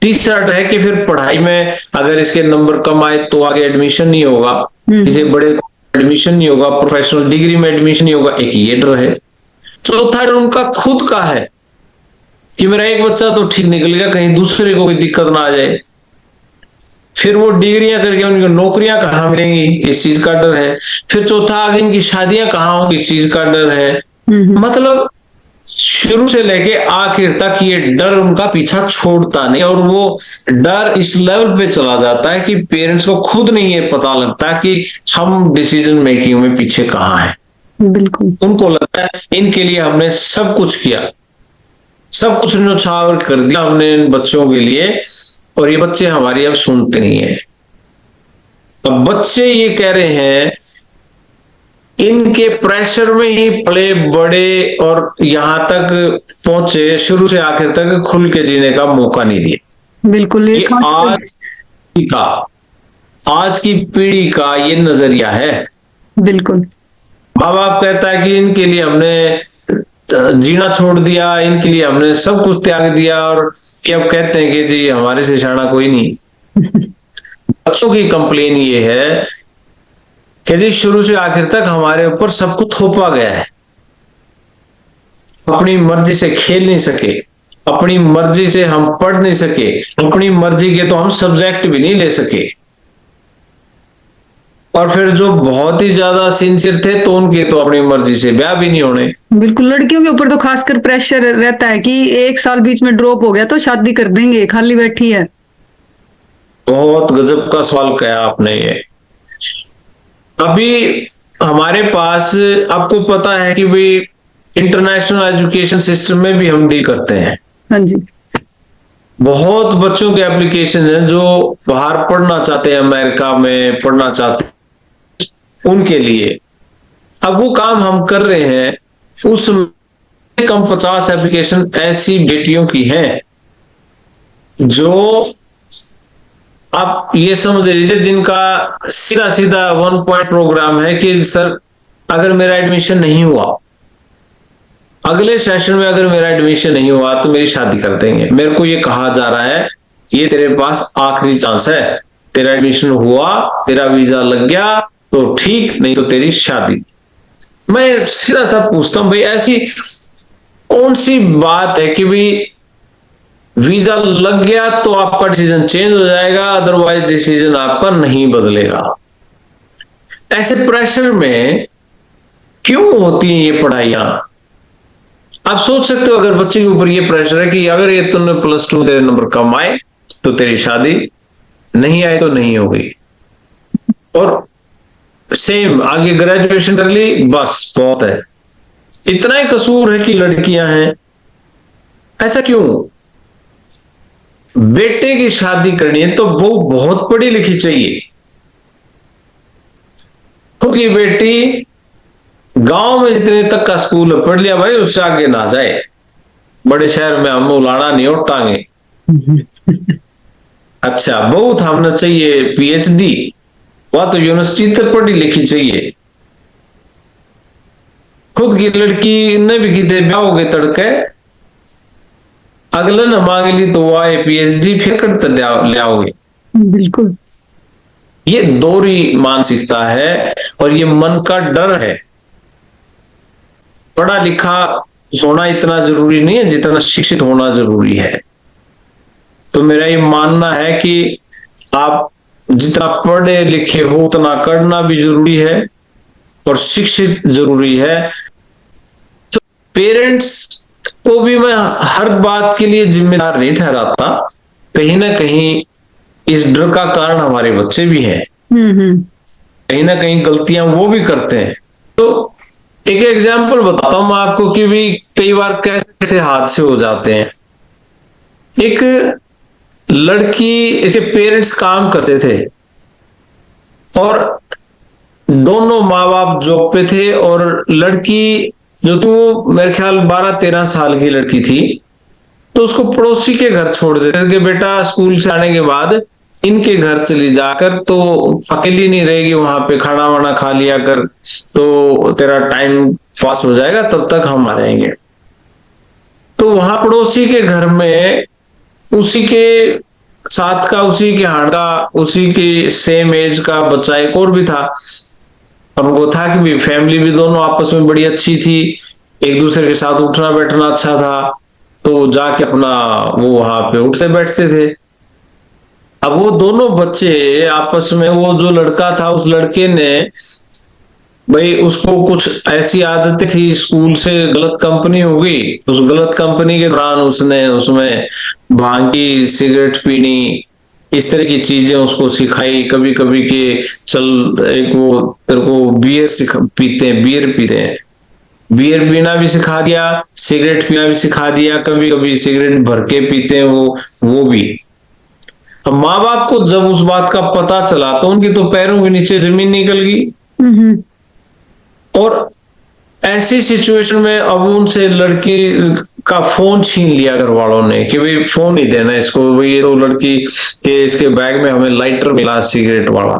तीसरा डर है कि फिर पढ़ाई में अगर इसके नंबर कम आए तो आगे एडमिशन नहीं होगा, किसी बड़े एडमिशन नहीं होगा, प्रोफेशनल डिग्री में एडमिशन नहीं होगा, एक ये डर है। चौथा डर उनका खुद का है कि मेरा एक बच्चा तो ठीक निकल गया, कहीं दूसरे को कोई दिक्कत ना आ जाए। फिर वो डिग्रियां करके उनको नौकरियां कहाँ मिलेंगी, इस चीज का डर है। फिर चौथा आगे इनकी शादियां कहाँ होंगी, इस चीज का डर है। मतलब शुरू से लेके आखिर तक ये डर उनका पीछा छोड़ता नहीं, और वो डर इस लेवल पे चला जाता है कि पेरेंट्स को खुद नहीं ये पता लगता कि हम डिसीजन मेकिंग में पीछे कहाँ हैं। बिल्कुल। उनको लगता है इनके लिए हमने सब कुछ किया, सब कुछ न्यौछावर कर दिया हमने इन बच्चों के लिए, और ये बच्चे हमारी अब सुनते नहीं है। अब बच्चे ये कह रहे हैं, इनके प्रेशर में ही पले बड़े और यहां तक पहुंचे, शुरू से आखिर तक खुल के जीने का मौका नहीं दिया। बिल्कुल। ये आज की पीढ़ी का ये नजरिया है। बिल्कुल। माँ बाप कहता है कि इनके लिए हमने जीना छोड़ दिया, इनके लिए हमने सब कुछ त्याग दिया, और ये अब कहते हैं कि जी हमारे से शाना कोई नहीं। बच्चों की कंप्लेन ये है कि जी शुरू से आखिर तक हमारे ऊपर सब कुछ थोपा गया है, अपनी मर्जी से खेल नहीं सके, अपनी मर्जी से हम पढ़ नहीं सके, अपनी मर्जी के तो हम सब्जेक्ट भी नहीं ले सके, और फिर जो बहुत ही ज्यादा सिंसियर थे तो उनके तो अपनी मर्जी से ब्याह भी नहीं होने। बिल्कुल। लड़कियों के ऊपर तो खासकर प्रेशर रहता है कि एक साल बीच में ड्रॉप हो गया तो शादी कर देंगे, खाली बैठी है। बहुत गजब का सवाल किया आपने। ये अभी हमारे पास, आपको पता है कि भाई इंटरनेशनल एजुकेशन सिस्टम में भी हम डील करते हैं। हाँ जी। बहुत बच्चों के एप्लीकेशन हैं जो बाहर पढ़ना चाहते हैं, अमेरिका में पढ़ना चाहते हैं, उनके लिए अब वो काम हम कर रहे हैं। उसमें कम 50 एप्लीकेशन ऐसी बेटियों की हैं जो आप ये समझ लीजिए जिनका सीधा सीधा 1 पॉइंट प्रोग्राम है कि सर अगर मेरा एडमिशन नहीं हुआ, अगले सेशन में अगर मेरा एडमिशन नहीं हुआ तो मेरी शादी कर देंगे। मेरे को ये कहा जा रहा है ये तेरे पास आखिरी चांस है, तेरा एडमिशन हुआ, तेरा वीजा लग गया तो ठीक, नहीं तो तेरी शादी। मैं सीधा सा पूछता हूं भाई ऐसी कौन सी बात है कि भाई वीजा लग गया तो आपका डिसीजन चेंज हो जाएगा, अदरवाइज डिसीजन आपका नहीं बदलेगा। ऐसे प्रेशर में क्यों होती हैं ये पढ़ाइयां? आप सोच सकते हो अगर बच्चे के ऊपर ये प्रेशर है कि अगर ये तुमने +2 तेरे नंबर कम आए तो तेरी शादी, नहीं आए तो नहीं हो गई, और सेम आगे ग्रेजुएशन कर ली बस बहुत है। इतना ही कसूर है कि लड़कियां हैं। ऐसा क्यों? बेटे की शादी करनी है तो वो बहुत पढ़ी लिखी चाहिए, क्योंकि बेटी गांव में जितने तक का स्कूल पढ़ लिया भाई उससे आगे ना जाए, बड़े शहर में हम उलाड़ा नहीं उठाएंगे। अच्छा बहुत हमने चाहिए PhD, वह तो यूनिवर्सिटी तक पढ़ी लिखी चाहिए। खुद की लड़की ने भी कितने ब्याह हो गए तड़के, अगले न मांग ली तो वह PhD फिर करते ले आओगे। बिल्कुल। ये दोहरी मानसिकता है और ये मन का डर है। पढ़ा लिखा होना इतना जरूरी नहीं है जितना शिक्षित होना जरूरी है। तो मेरा ये मानना है कि आप जितना पढ़े लिखे हो उतना करना भी जरूरी है और शिक्षित जरूरी है। तो पेरेंट्स को भी मैं हर बात के लिए जिम्मेदार नहीं ठहराता, कहीं ना कहीं इस डर का कारण हमारे बच्चे भी हैं, कहीं ना कहीं गलतियां वो भी करते हैं। तो एक एग्जाम्पल बताता हूं मैं आपको कि भी कई बार कैसे कैसे हादसे हो जाते हैं। एक लड़की, इसके पेरेंट्स काम करते थे और दोनों माँ बाप जॉब पे थे, और लड़की जो थी वो मेरे ख्याल 12-13 साल की लड़की थी। तो उसको पड़ोसी के घर छोड़ देते थे कि बेटा स्कूल से आने के बाद इनके घर चली जाकर, तो अकेली नहीं रहेगी, वहां पे खाना वाना खा लिया कर, तो तेरा टाइम पास हो जाएगा, तब तक हम आ जाएंगे। तो वहां पड़ोसी के घर में उसी के साथ का, उसी के हाथ का, उसी के सेम एज का बच्चा एक और भी था। और उनको था कि भी फैमिली भी दोनों आपस में बड़ी अच्छी थी, एक दूसरे के साथ उठना बैठना अच्छा था, तो जाके अपना वो वहां पे उठते बैठते थे। अब वो दोनों बच्चे आपस में, वो जो लड़का था उस लड़के ने भाई, उसको कुछ ऐसी आदतें थी, स्कूल से गलत कंपनी हो गई, उस गलत कंपनी के दौरान उसने उसमें भांग की, सिगरेट पीनी, इस तरह की चीजें उसको सिखाई। कभी कभी के चल एक वो तेरे को बियर पीते हैं, बियर पीते हैं, बियर पीना भी सिखा दिया, सिगरेट पीना भी सिखा दिया, कभी कभी सिगरेट भर के पीते हैं वो भी। अब माँ बाप को जब उस बात का पता चला तो उनकी तो पैरों के नीचे जमीन निकल गई। और ऐसी सिचुएशन में अब उनसे लड़की का फोन छीन लिया घर वालों ने कि भाई फोन नहीं देना इसको, भाई ये तो लड़की के, इसके बैग में हमें लाइटर मिला, सिगरेट वाला,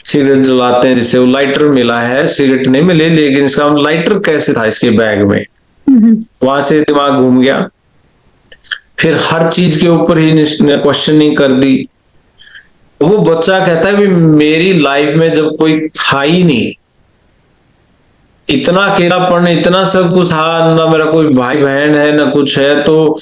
सिगरेट जलाते हैं जिससे, वो लाइटर मिला है, सिगरेट नहीं मिले, लेकिन इसका हम लाइटर कैसे था इसके बैग में। वहां से दिमाग घूम गया, फिर हर चीज के ऊपर ही क्वेश्चनिंग कर दी। वो बच्चा कहता है भी मेरी लाइफ में जब कोई था ही नहीं, इतना अकेलापन, इतना सब कुछ था ना, मेरा कोई भाई बहन है ना कुछ है, तो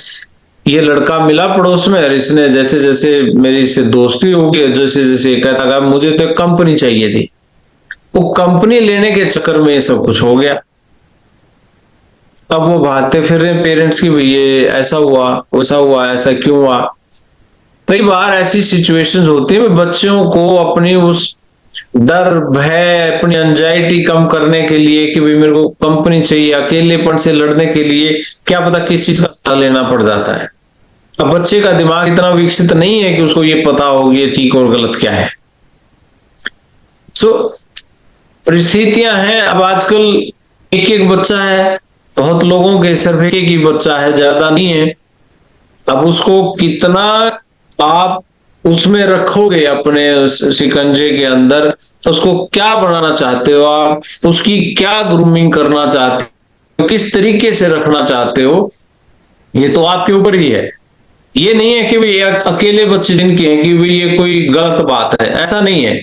ये लड़का मिला पड़ोस में और इसने जैसे जैसे मेरी इससे दोस्ती हो गई, जैसे जैसे कहता था मुझे तो एक कंपनी चाहिए थी, वो कंपनी लेने के चक्कर में ये सब कुछ हो गया। अब वो भागते फिर रहे पेरेंट्स की, भाई ये ऐसा हुआ, वैसा हुआ, ऐसा क्यों हुआ। कई बार ऐसी सिचुएशंस होती है बच्चों को अपनी उस डर भय, अपनी एंजाइटी कम करने के लिए कि भाई मेरे को कंपनी चाहिए, अकेलेपन से लड़ने के लिए क्या पता किस चीज का सहारा लेना पड़ जाता है। अब बच्चे का दिमाग इतना विकसित नहीं है कि उसको ये पता हो ये ठीक और गलत क्या है। सो परिस्थितियां हैं। अब आजकल एक एक बच्चा है, बहुत लोगों के सिर्फ एक ही बच्चा है, ज्यादा नहीं है। अब उसको कितना आप उसमें रखोगे अपने शिकंजे के अंदर, उसको क्या बनाना चाहते हो आप, उसकी क्या ग्रूमिंग करना चाहते हो, किस तरीके से रखना चाहते हो, ये तो आपके ऊपर ही है। ये नहीं है कि भाई अकेले बच्चे जिनके हैं कि भाई ये कोई गलत बात है, ऐसा नहीं है।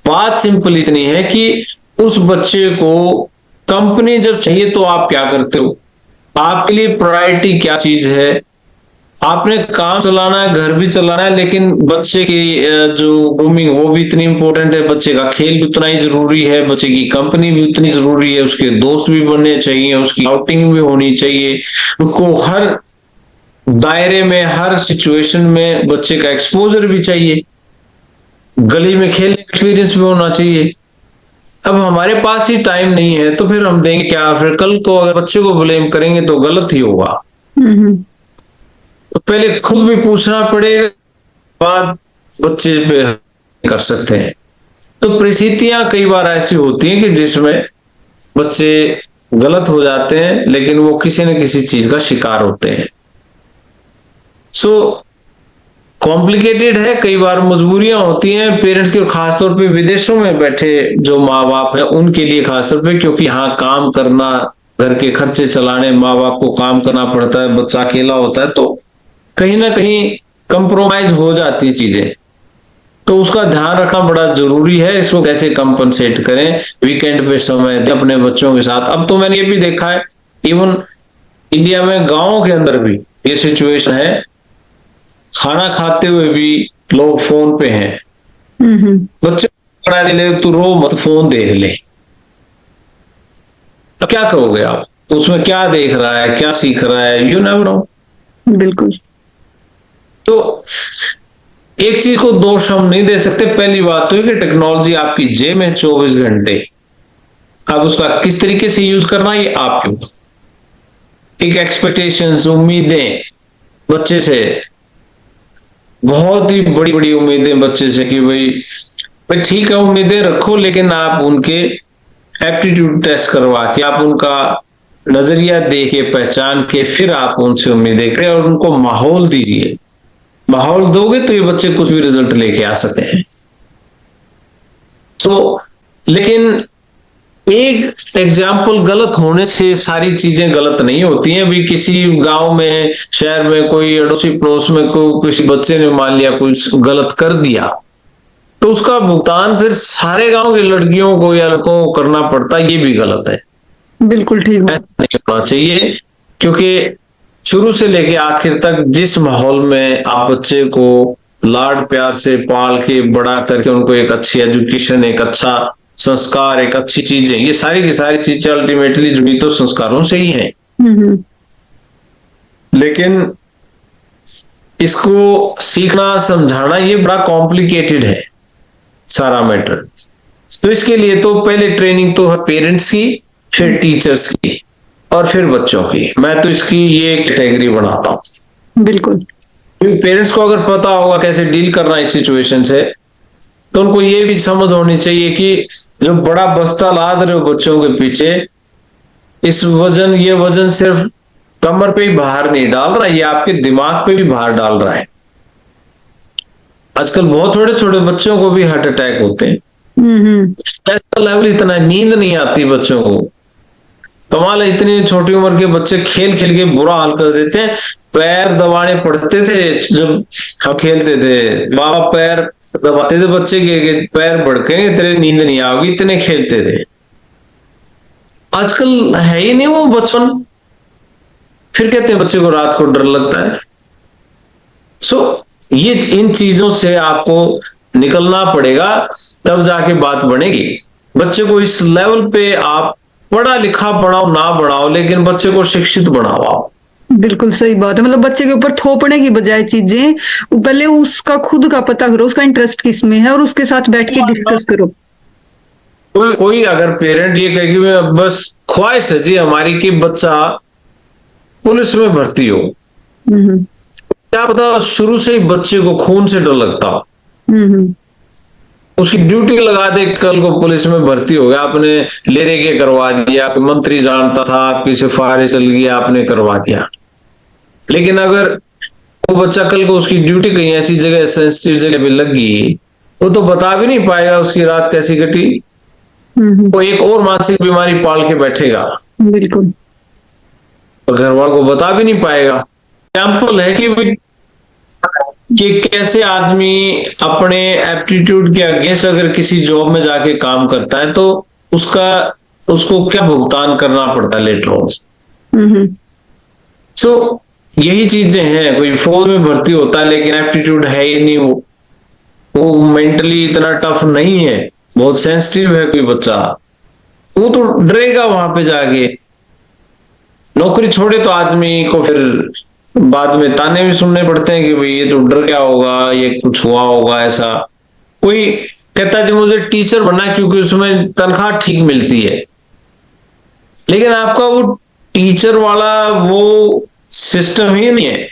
बात सिंपल इतनी है कि उस बच्चे को कंपनी जब चाहिए तो आप क्या करते हो, आपके लिए प्रायोरिटी क्या चीज है। आपने काम चलाना है, घर भी चलाना है, लेकिन बच्चे की जो ग्रूमिंग वो भी इतनी इंपॉर्टेंट है, बच्चे का खेल भी उतना ही जरूरी है, बच्चे की कंपनी भी उतनी जरूरी है, उसके दोस्त भी बनने चाहिए, उसकी आउटिंग भी होनी चाहिए, उसको हर दायरे में, हर सिचुएशन में बच्चे का एक्सपोजर भी चाहिए, गली में खेलने एक्सपीरियंस भी होना चाहिए। अब हमारे पास ही टाइम नहीं है तो फिर हम देंगे क्या, फिर कल को अगर बच्चे को ब्लेम करेंगे तो गलत ही होगा। तो पहले खुद भी पूछना पड़ेगा, बाद बच्चे पे कर सकते हैं। तो परिस्थितियां कई बार ऐसी होती हैं कि जिसमें बच्चे गलत हो जाते हैं, लेकिन वो किसी न किसी चीज का शिकार होते हैं। सो कॉम्प्लिकेटेड है, कई बार मजबूरियां होती हैं पेरेंट्स की, और खासतौर पे विदेशों में बैठे जो माँ बाप हैं उनके लिए खासतौर पे, क्योंकि यहाँ काम करना, घर के खर्चे चलाने, माँ बाप को काम करना पड़ता है, बच्चा अकेला होता है, तो कहीं ना कहीं कंप्रोमाइज हो जाती है चीजें। तो उसका ध्यान रखना बड़ा जरूरी है, इसको कैसे कंपनसेट करें, वीकेंड पे समय दें अपने बच्चों के साथ। अब तो मैंने ये भी देखा है, इवन इंडिया में गाँव के अंदर भी ये सिचुएशन है, खाना खाते हुए भी लोग फोन पे हैं, बच्चे पकड़ा दे ले, तू रो मत, फोन देख ले। अब क्या करोगे आप? उसमें क्या देख रहा है, क्या सीख रहा है, यू नेवर नो। बिल्कुल। तो एक चीज को दोष हम नहीं दे सकते। पहली बात तो ये कि टेक्नोलॉजी आपकी जेब में 24 घंटे, अब उसका किस तरीके से यूज करना ये आपके ऊपर। एक एक्सपेक्टेशंस, उम्मीदें बच्चे से, बहुत ही बड़ी बड़ी उम्मीदें बच्चे से कि भाई भाई ठीक है, उम्मीदें रखो, लेकिन आप उनके एप्टीट्यूड टेस्ट करवा के, आप उनका नजरिया दे के, पहचान के, फिर आप उनसे उम्मीदें करें और उनको माहौल दीजिए। माहौल दोगे तो ये बच्चे कुछ भी रिजल्ट लेके आ सकते हैं। लेकिन एक एग्जाम्पल गलत होने से सारी चीजें गलत नहीं होती हैं। भी किसी गांव में, शहर में, कोई अड़ोसी पड़ोस में किसी बच्चे ने मान लिया कुछ गलत कर दिया, तो उसका भुगतान फिर सारे गांव की लड़कियों को या लड़कों को करना पड़ता, ये भी गलत है। बिल्कुल ठीक बात। ऐसा नहीं होना चाहिए, क्योंकि शुरू से लेके आखिर तक जिस माहौल में आप बच्चे को लाड प्यार से पाल के बड़ा करके उनको एक अच्छी एजुकेशन, एक अच्छा संस्कार, एक अच्छी चीजें, ये सारी की सारी चीजें अल्टीमेटली जुड़ी तो संस्कारों से ही हैं। लेकिन इसको सीखना, समझाना, ये बड़ा कॉम्प्लिकेटेड है सारा मैटर। तो इसके लिए तो पहले ट्रेनिंग तो है पेरेंट्स की, फिर टीचर्स की, और फिर बच्चों की। मैं तो इसकी ये कैटेगरी बनाता हूं। बिल्कुल। पेरेंट्स को अगर पता होगा कैसे डील करना इस सिचुएशन से, तो उनको ये भी समझ होनी चाहिए कि जो बड़ा बस्ता लाद रहे हो बच्चों के पीछे, ये वजन सिर्फ कमर पे ही बाहर नहीं डाल रहा, ये आपके दिमाग पे भी बाहर डाल रहा है। आजकल बहुत छोटे छोटे बच्चों को भी हार्ट अटैक होते हैं। स्ट्रेस का लेवल इतना, नींद नहीं आती बच्चों को। कमाल है, इतनी छोटी उम्र के बच्चे खेल खेल के बुरा हाल कर देते हैं। पैर दबाने पड़ते थे जब हम खेलते थे, बाबा पैर दबाते थे बच्चे के पैर भड़केंगे, तेरे नींद नहीं आओगी, इतने खेलते थे। आजकल है ही नहीं वो बचपन। फिर कहते हैं बच्चे को रात को डर लगता है। ये इन चीजों से आपको निकलना पड़ेगा, तब जाके बात बनेगी। बच्चे को इस लेवल पे आप पढ़ा लिखा बढ़ाओ ना बढ़ाओ, लेकिन बच्चे को शिक्षित बढ़ाओ। बिल्कुल सही बात है। मतलब बच्चे के ऊपर थोपने की बजाय चीजें, पहले उसका खुद का पता करो, उसका इंटरेस्ट किस में है, और उसके साथ बैठ के डिस्कस करो। कोई अगर पेरेंट ये कहे कि मैं बस ख्वाहिश है जी हमारी कि बच्चा पुलिस में भर्ती हो, क्या पता शुरू से ही बच्चे को खून से डर लगता हो, उसकी ड्यूटी लगा दे, कल को पुलिस में भर्ती हो गया, आपने ले दे के करवा दिया, मंत्री जानता था, आपकी सिफारिश चल गई, आपने करवा दिया। लेकिन अगर वो बच्चा कल को उसकी ड्यूटी कहीं ऐसी जगह, सेंसिटिव जगह पे लग गई, वो तो बता भी नहीं पाएगा उसकी रात कैसी कटी। वो एक और मानसिक बीमारी पाल के बैठेगा। बिल्कुल। और घर वालों को बता भी नहीं पाएगा। एग्जाम्पल है कि कैसे आदमी अपने एप्टीट्यूड के अगेंस्ट अगर किसी जॉब में जाके काम करता है, तो उसको क्या भुगतान करना पड़ता है लेटर ऑन। यही चीजें हैं। कोई फौज में भर्ती होता है लेकिन एप्टीट्यूड है ही नहीं, वो मेंटली इतना टफ नहीं है, बहुत सेंसिटिव है कोई बच्चा, वो तो डरेगा वहां पे जाके। नौकरी छोड़े तो आदमी को फिर बाद में ताने भी सुनने पड़ते हैं कि भाई ये तो डर गया होगा, ये कुछ हुआ होगा ऐसा। कोई कहता है जी मुझे टीचर बनना है क्योंकि उसमें तनख्वाह ठीक मिलती है, लेकिन आपका वो टीचर वाला वो सिस्टम ही नहीं है।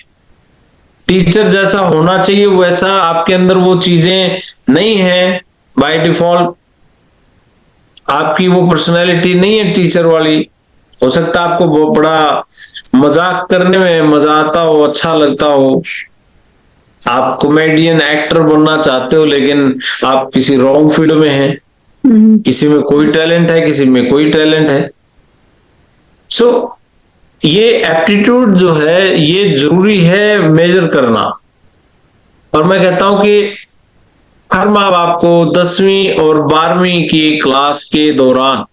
टीचर जैसा होना चाहिए वैसा आपके अंदर वो चीजें नहीं है। बाय डिफॉल्ट आपकी वो पर्सनैलिटी नहीं है टीचर वाली। हो सकता है आपको बहुत बड़ा मजाक करने में मजा आता हो, अच्छा लगता हो, आप कॉमेडियन एक्टर बनना चाहते हो, लेकिन आप किसी रॉन्ग फील्ड में हैं। किसी में कोई टैलेंट है, किसी में कोई टैलेंट है। ये एप्टीट्यूड जो है ये जरूरी है मेजर करना। और मैं कहता हूं कि हर माँ बाप को 10वीं और 12वीं की क्लास के दौरान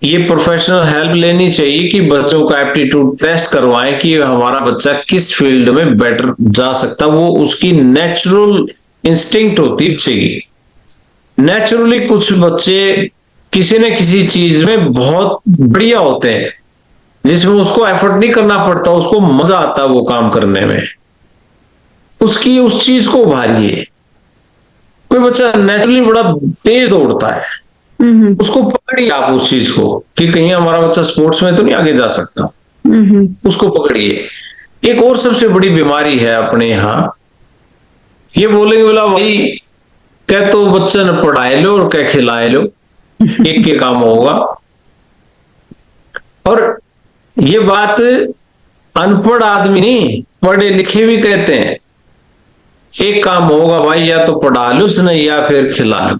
ये प्रोफेशनल हेल्प लेनी चाहिए कि बच्चों का एप्टीट्यूड टेस्ट करवाएं कि हमारा बच्चा किस फील्ड में बेटर जा सकता, वो उसकी नेचुरल इंस्टिंक्ट होती चाहिए। नेचुरली कुछ बच्चे किसी न किसी चीज में बहुत बढ़िया होते हैं, जिसमें उसको एफर्ट नहीं करना पड़ता, उसको मजा आता है वो काम करने में, उसकी उस चीज को उभारिए। कोई बच्चा नेचुरली बड़ा तेज दौड़ता है, उसको पकड़िए आप उस चीज को कि कहीं हमारा बच्चा स्पोर्ट्स में तो नहीं आगे जा सकता, उसको पकड़िए। एक और सबसे बड़ी बीमारी है अपने यहाँ, ये बोलेंगे बोला भाई क्या तो बच्चा न पढ़ाए लो और क्या खिलाए लो, एक के काम होगा। और ये बात अनपढ़ आदमी नहीं, पढ़े लिखे भी कहते हैं, एक काम होगा भाई, या तो पढ़ा लो नहीं या फिर खिला लो।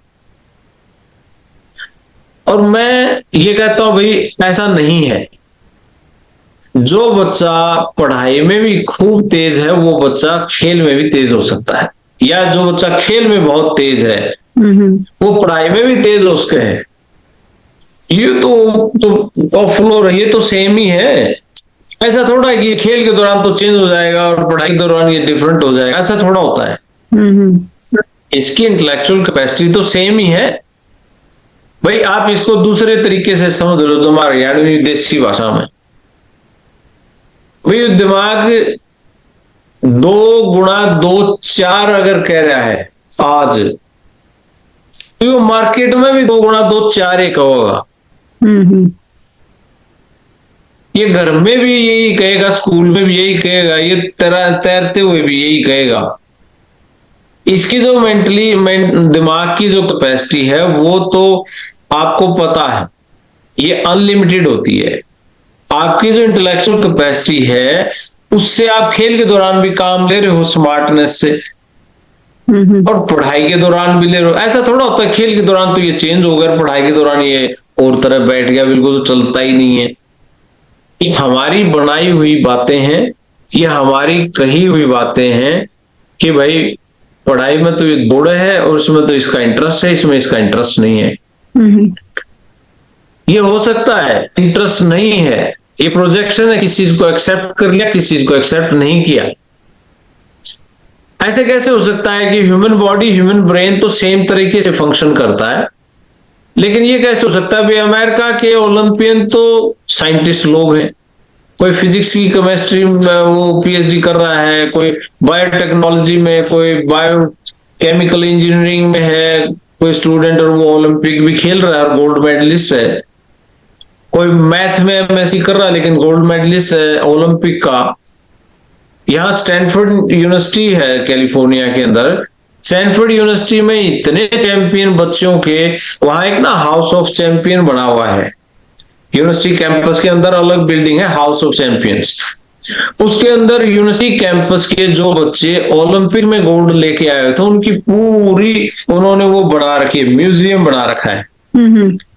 और मैं ये कहता हूं भाई ऐसा नहीं है। जो बच्चा पढ़ाई में भी खूब तेज है वो बच्चा खेल में भी तेज हो सकता है, या जो बच्चा खेल में बहुत तेज है वो पढ़ाई में भी तेज हो उसके है। ये तो फ्लोर, ये तो सेम ही है। ऐसा थोड़ा है कि खेल के दौरान तो चेंज हो जाएगा और पढ़ाई के दौरान ये डिफरेंट हो जाएगा, ऐसा थोड़ा होता है। इसकी इंटेलेक्चुअल कैपेसिटी तो सेम ही है भाई। आप इसको दूसरे तरीके से समझ लो, तुम्हारे यानी देसी भाषा में भाई दिमाग 2 गुणा 2 4 अगर कह रहा है आज, तो मार्केट में भी 2 गुणा 2 4 एक होगा। ये घर में भी यही कहेगा, स्कूल में भी यही कहेगा, ये तैरते हुए भी यही कहेगा। इसकी जो दिमाग की जो कैपेसिटी है वो तो आपको पता है ये अनलिमिटेड होती है। आपकी जो इंटेलेक्चुअल कैपेसिटी है उससे आप खेल के दौरान भी काम ले रहे हो स्मार्टनेस से, और पढ़ाई के दौरान भी ले रहे हो। ऐसा थोड़ा होता है खेल के दौरान तो ये चेंज हो गया, पढ़ाई के दौरान ये और तरह बैठ गया, बिल्कुल तो चलता ही नहीं है। ये हमारी बनाई हुई बातें हैं, ये हमारी कही हुई बातें हैं कि भाई पढ़ाई में तो ये दौड़े है और उसमें तो इसका इंटरेस्ट है, इसमें इसका इंटरेस्ट नहीं है। ये हो सकता है इंटरेस्ट नहीं है, ये प्रोजेक्शन है, किसी चीज को एक्सेप्ट कर लिया, किसी चीज को एक्सेप्ट नहीं किया। ऐसे कैसे हो सकता है कि ह्यूमन बॉडी, ह्यूमन ब्रेन तो सेम तरीके से फंक्शन करता है, लेकिन ये कैसे हो सकता है भाई अमेरिका के ओलंपियन तो साइंटिस्ट लोग हैं, कोई फिजिक्स की केमिस्ट्री में वो पीएचडी कर रहा है, कोई बायोटेक्नोलॉजी में, कोई बायो केमिकल इंजीनियरिंग में है कोई स्टूडेंट, और वो ओलंपिक भी खेल रहा है और गोल्ड मेडलिस्ट है। कोई मैथ में एमएससी कर रहा है लेकिन गोल्ड मेडलिस्ट है ओलंपिक का। यहाँ स्टैनफोर्ड यूनिवर्सिटी है कैलिफोर्निया के अंदर, स्टैनफोर्ड यूनिवर्सिटी में इतने चैंपियन बच्चों के, वहां एक ना हाउस ऑफ चैंपियन बना हुआ है। यूनिवर्सिटी कैंपस के अंदर अलग बिल्डिंग है हाउस ऑफ चैंपियंस, उसके अंदर यूनिवर्सिटी कैंपस के जो बच्चे ओलंपिक में गोल्ड लेके आए थे उनकी पूरी उन्होंने वो बना रखी है, म्यूजियम बना रखा है।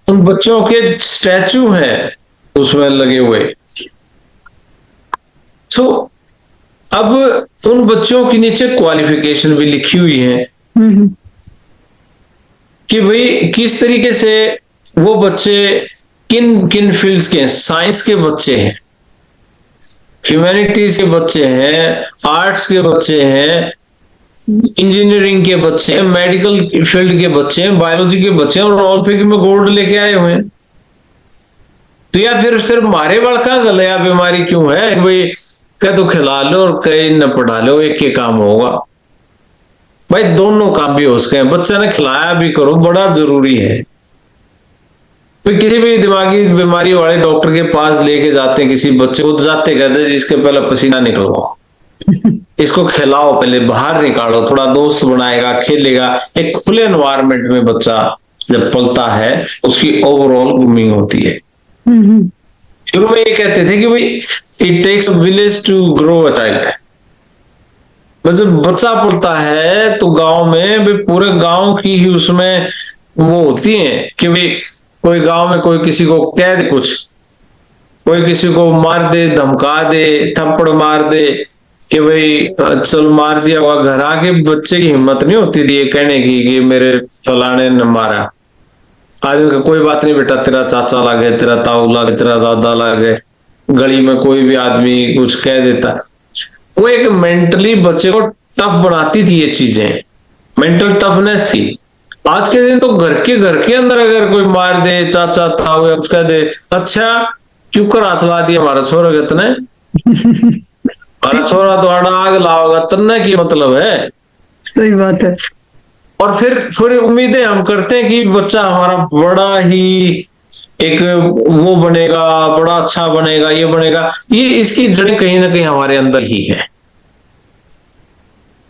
उन बच्चों के स्टैचू हैं उसमें लगे हुए। सो अब उन बच्चों के नीचे क्वालिफिकेशन भी लिखी हुई है कि भाई किस तरीके से वो बच्चे किन किन फील्ड्स के हैं। साइंस के बच्चे हैं, ह्यूमैनिटीज के बच्चे हैं, आर्ट्स के बच्चे हैं, इंजीनियरिंग के बच्चे हैं, मेडिकल फील्ड के बच्चे हैं, बायोलॉजी के बच्चे हैं, और ओलंपिक में गोल्ड लेके आए हुए हैं। तो या फिर सिर्फ मारे बड़का गलया बीमारी क्यों है भाई, कह तो खिला लो और कहीं न पढ़ा लो, एक के काम होगा। भाई दोनों काम भी हो सके, बच्चा ने खिलाया भी करो, बड़ा जरूरी है। तो किसी भी दिमागी बीमारी वाले डॉक्टर के पास लेके जाते हैं किसी बच्चे को, जाते कहते हैं जिसके पहले पसीना निकलवाओ, इसको खिलाओ, पहले बाहर निकालो, थोड़ा दोस्त बनाएगा, खेलेगा। एक खुले एनवायरनमेंट में बच्चा जब पलता है उसकी ओवरऑल ग्रूमिंग होती है। शुरू में ये कहते थे कि भाई it takes a village to grow a child. जब बच्चा पलता है तो गांव में भी पूरे गांव की ही उसमें वो होती है कि भाई कोई गांव में कोई किसी को कह दे कुछ, कोई किसी को मार दे, धमका दे, थप्पड़ मार दे कि भाई चल मार दिया हुआ, घर आके बच्चे की हिम्मत नहीं होती थी ये कहने की कि मेरे फलाने ने मारा। आदमी का कोई बात नहीं बेटा, तेरा चाचा लागे, तेरा ताऊ लागे, तेरा दादा लागे, गली में कोई भी आदमी कुछ कह देता। वो एक मेंटली बच्चे को टफ बनाती थी, ये चीजें मेंटल टफनेस थी। आज के दिन तो घर के अंदर अगर कोई मार दे, चाचा ताऊ या कुछ कह दे, अच्छा क्यों कर हाथ ला दिया हमारा छोरा के तने, हमारा छोरा तो आग लाओगा तन्ने की मतलब है। सही बात है। और फिर उम्मीदें हम करते हैं कि बच्चा हमारा बड़ा ही एक वो बनेगा, बड़ा अच्छा बनेगा, ये बनेगा। ये इसकी जड़ें कहीं ना कहीं हमारे अंदर ही है।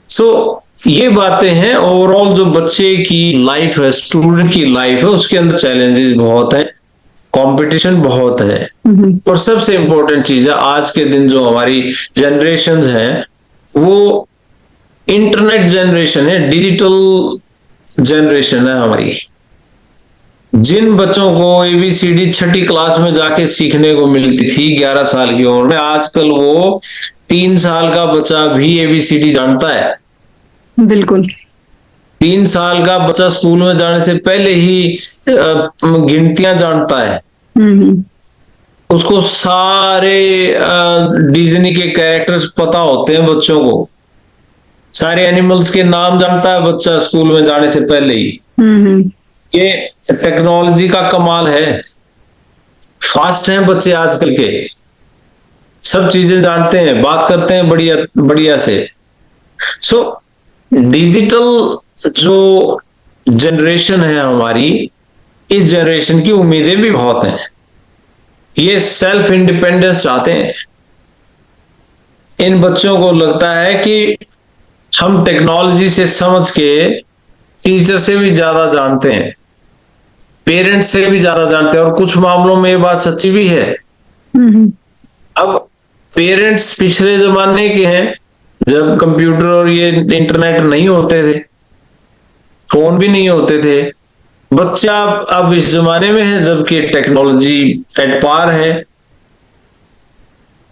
सो ये बातें हैं। ओवरऑल जो बच्चे की लाइफ है, स्टूडेंट की लाइफ है, उसके अंदर चैलेंजेस बहुत है, कंपटीशन बहुत है। और सबसे इंपॉर्टेंट चीज है, आज के दिन जो हमारी जनरेशन है वो इंटरनेट जनरेशन है, डिजिटल जनरेशन है हमारी। जिन बच्चों को एबीसीडी छठी क्लास में जाके सीखने को मिलती थी 11 साल की उम्र में, आजकल वो 3 साल का बच्चा भी एबीसीडी जानता है। बिल्कुल। 3 साल का बच्चा स्कूल में जाने से पहले ही गिनतियां जानता है। उसको सारे डिज्नी के कैरेक्टर्स पता होते हैं बच्चों को, सारे एनिमल्स के नाम जानता है बच्चा स्कूल में जाने से पहले ही। ये टेक्नोलॉजी का कमाल है। फास्ट हैं बच्चे आजकल के, सब चीजें जानते हैं, बात करते हैं बढ़िया बढ़िया से। सो डिजिटल जो जनरेशन है हमारी, इस जनरेशन की उम्मीदें भी बहुत हैं। ये सेल्फ इंडिपेंडेंस चाहते हैं। इन बच्चों को लगता है कि हम टेक्नोलॉजी से समझ के टीचर से भी ज्यादा जानते हैं, पेरेंट्स से भी ज्यादा जानते हैं। और कुछ मामलों में ये बात सच्ची भी है। अब पेरेंट्स पिछले जमाने के हैं, जब कंप्यूटर और ये इंटरनेट नहीं होते थे, फोन भी नहीं होते थे। बच्चा अब इस जमाने में है जबकि टेक्नोलॉजी एट पार है।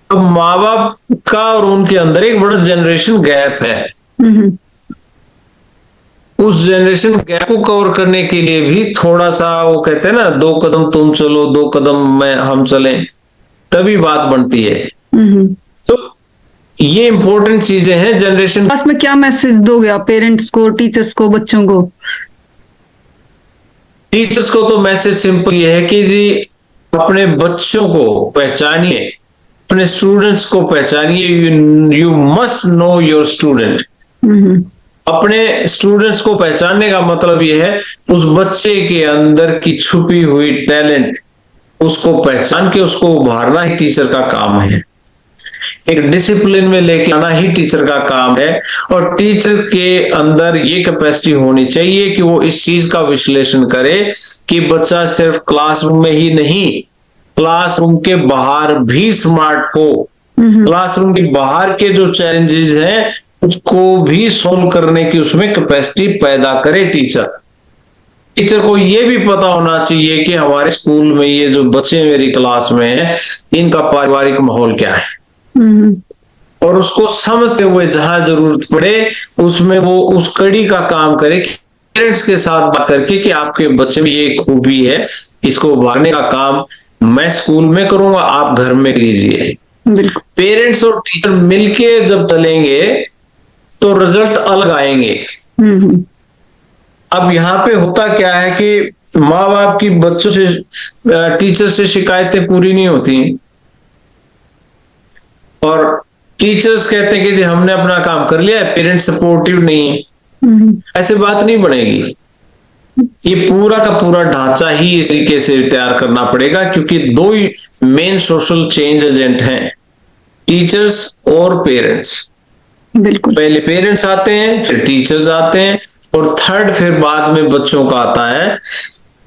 अब माँ बाप का और उनके अंदर एक बड़ा जनरेशन गैप है। उस जनरेशन गैप को कवर करने के लिए भी थोड़ा सा, वो कहते हैं ना, 2 कदम तुम चलो 2 कदम में हम चलें, तभी बात बनती है। तो ये इंपॉर्टेंट चीजें हैं जनरेशन। क्लास में क्या मैसेज दोगे आप पेरेंट्स को, टीचर्स को, बच्चों को? टीचर्स को तो मैसेज सिंपल ये है कि जी अपने बच्चों को पहचानिए, अपने स्टूडेंट्स को पहचानिए। You must know your student. अपने स्टूडेंट्स को पहचानने का मतलब यह है उस बच्चे के अंदर की छुपी हुई टैलेंट, उसको पहचान के उसको उभारना ही टीचर का काम है। एक डिसिप्लिन में लेके आना ही टीचर का काम है। और टीचर के अंदर ये कैपेसिटी होनी चाहिए कि वो इस चीज का विश्लेषण करे कि बच्चा सिर्फ क्लासरूम में ही नहीं, क्लासरूम के बाहर भी स्मार्ट हो। क्लासरूम के बाहर के जो चैलेंजेस हैं उसको भी सोल्व करने की उसमें कैपेसिटी पैदा करे टीचर। टीचर को ये भी पता होना चाहिए कि हमारे स्कूल में ये जो बच्चे मेरी क्लास में हैं, इनका पारिवारिक माहौल क्या है। और उसको समझते हुए जहां जरूरत पड़े उसमें वो उस कड़ी का काम करे, पेरेंट्स के साथ बात करके कि आपके बच्चे में ये खूबी है, इसको उभारने का काम मैं स्कूल में करूंगा, आप घर में कीजिए। पेरेंट्स और टीचर मिलके जब चलेंगे तो रिजल्ट अलग आएंगे। अब यहाँ पे होता क्या है कि माँ बाप की बच्चों से, टीचर से शिकायतें पूरी नहीं होती और टीचर्स कहते हैं कि जी हमने अपना काम कर लिया है, पेरेंट्स सपोर्टिव नहीं है। ऐसे बात नहीं बनेगी। ये पूरा का पूरा ढांचा ही इस तरीके से तैयार करना पड़ेगा, क्योंकि 2 ही मेन सोशल चेंज एजेंट हैं, टीचर्स और पेरेंट्स। बिल्कुल। पहले पेरेंट्स आते हैं, फिर टीचर्स आते हैं, और थर्ड फिर बाद में बच्चों का आता है।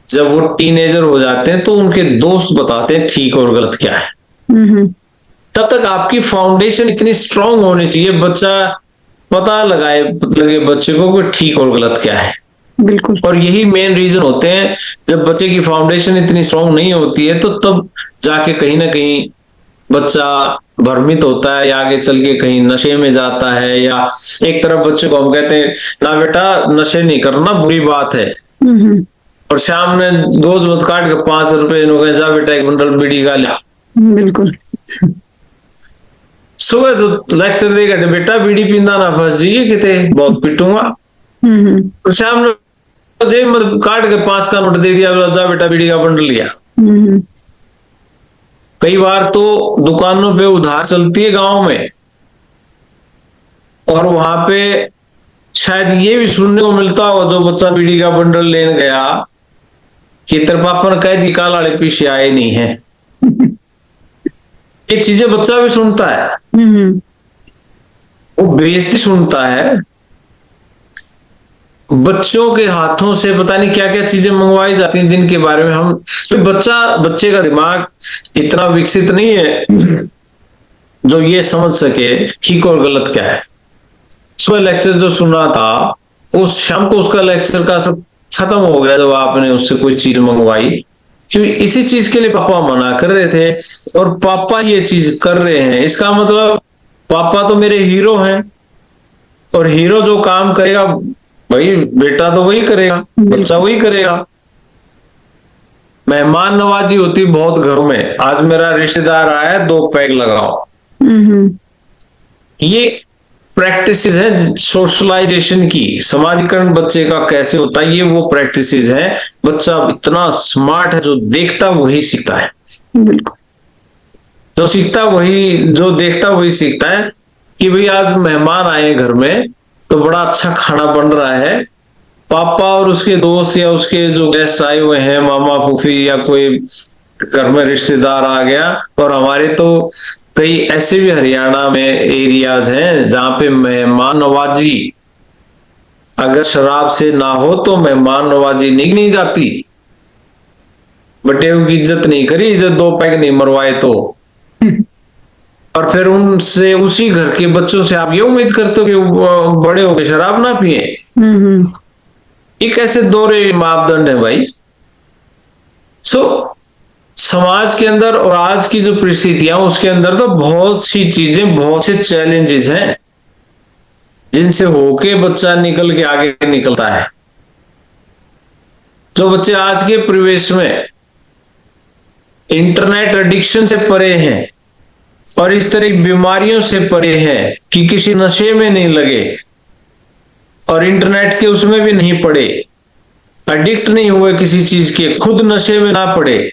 जब वो टीनेजर हो जाते हैं तो उनके दोस्त बताते हैं ठीक और गलत क्या है। तब तक आपकी फाउंडेशन इतनी स्ट्रांग होनी चाहिए, बच्चा पता लगे बच्चे को कि ठीक और गलत क्या है। बिल्कुल। और यही मेन रीजन होते हैं, जब बच्चे की फाउंडेशन इतनी स्ट्रांग नहीं होती है तो तब जाके कहीं ना कहीं बच्चा भ्रमित होता है या आगे चल के कहीं नशे में जाता है। या एक तरफ बच्चे को हम कहते हैं ना बेटा नशे नहीं करना बुरी बात है, और शाम ने गोज मत काट के 5 रुपए इन्होंने जा बेटा एक बंडल बीड़ी का लिया। बिल्कुल। सुबह तो लेक्चर देगा कि बेटा बीड़ी पींदा ना फंस जाइए किते बहुत पिटूंगा। और शाम ने जेब में काट के 5 का नोट दे दिया, जा बेटा बीड़ी का बंडल लिया। कई बार तो दुकानों पे उधार चलती है गांव में, और वहां पे शायद ये भी सुनने को मिलता हो जो बच्चा बीड़ी का बंडल लेने गया कि तेरे पापा ने कह दी काल वाले पीछे आए नहीं है। ये चीजें बच्चा भी सुनता है, वो बेइज्जती सुनता है। बच्चों के हाथों से पता नहीं क्या क्या चीजें मंगवाई जाती हैं जिनके बारे में हम, तो बच्चे का दिमाग इतना विकसित नहीं है जो ये समझ सके ठीक और गलत क्या है। सुबह लेक्चर जो सुना था उस शाम को उसका लेक्चर का सब खत्म हो गया जब आपने उससे कोई चीज मंगवाई, क्योंकि इसी चीज के लिए पापा मना कर रहे थे और पापा ये चीज कर रहे हैं। इसका मतलब पापा तो मेरे हीरो हैं, और हीरो जो काम करेगा भाई बेटा तो वही करेगा, बच्चा वही करेगा। मेहमान नवाजी होती बहुत घरों में, आज मेरा रिश्तेदार आया 2 पैग लगाओ। ये प्रैक्टिसेस हैं सोशलाइजेशन की, समाजीकरण बच्चे का कैसे होता है, ये वो प्रैक्टिसेस हैं। बच्चा इतना स्मार्ट है, जो देखता वही सीखता है, जो सीखता वही, जो देखता वही सीखता है। कि भाई आज मेहमान आए घर में तो बड़ा अच्छा खाना बन रहा है, पापा और उसके दोस्त या उसके जो गेस्ट आए हुए हैं, मामा फूफी या कोई घर में रिश्तेदार आ गया। और हमारे तो कई ऐसे भी हरियाणा में एरियाज हैं जहां पे मेहमान नवाजी अगर शराब से ना हो तो मेहमान नवाजी नहीं जाती। बटे की इज्जत नहीं करी, इज्जत 2 पैग नहीं मरवाए तो। और फिर उनसे, उसी घर के बच्चों से आप ये उम्मीद करते हो कि बड़े होकर शराब ना पिए। ये कैसे दोहरे मापदंड है भाई। समाज के अंदर और आज की जो परिस्थितियां उसके अंदर तो बहुत सी चीजें, बहुत से चैलेंजेस हैं जिनसे होके बच्चा निकल के आगे निकलता है। जो बच्चे आज के परिवेश में इंटरनेट एडिक्शन से परे हैं और इस तरह की बीमारियों से परे हैं कि किसी नशे में नहीं लगे और इंटरनेट के उसमें भी नहीं पड़े, एडिक्ट नहीं हुए किसी चीज के, खुद नशे में ना पड़े,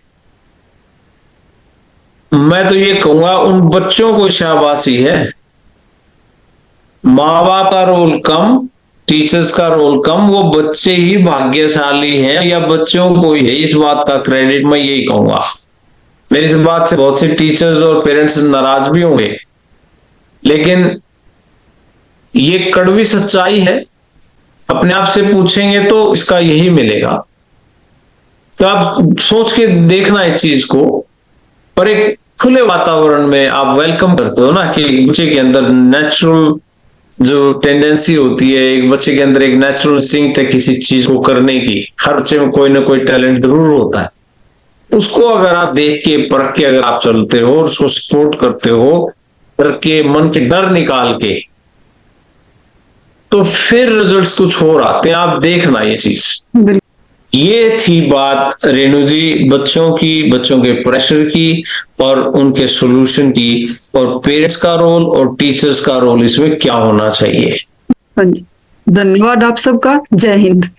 मैं तो ये कहूंगा उन बच्चों को शाबाशी है। माँ बाप का रोल कम, टीचर्स का रोल कम, वो बच्चे ही भाग्यशाली हैं या बच्चों को ही है इस बात का क्रेडिट, मैं यही कहूंगा। मेरी इस बात से बहुत से टीचर्स और पेरेंट्स नाराज भी होंगे, लेकिन ये कड़वी सच्चाई है। अपने आप से पूछेंगे तो इसका यही मिलेगा। तो आप सोच के देखना इस चीज को, और एक खुले वातावरण में आप वेलकम करते हो ना कि बच्चे के अंदर नेचुरल जो टेंडेंसी होती है, एक बच्चे के अंदर एक नेचुरल इंस्टिंक्ट है किसी चीज को करने की। हर बच्चे में कोई ना कोई टैलेंट जरूर होता है, उसको अगर आप देख के परख के अगर आप चलते हो और उसको सपोर्ट करते हो करके मन के डर निकाल के, तो फिर रिजल्ट्स कुछ और आते हैं। आप देखना ये चीज। ये थी बात रेणु जी बच्चों की, बच्चों के प्रेशर की और उनके सॉल्यूशन की, और पेरेंट्स का रोल और टीचर्स का रोल इसमें क्या होना चाहिए। हाँ जी, धन्यवाद आप सबका। जय हिंद।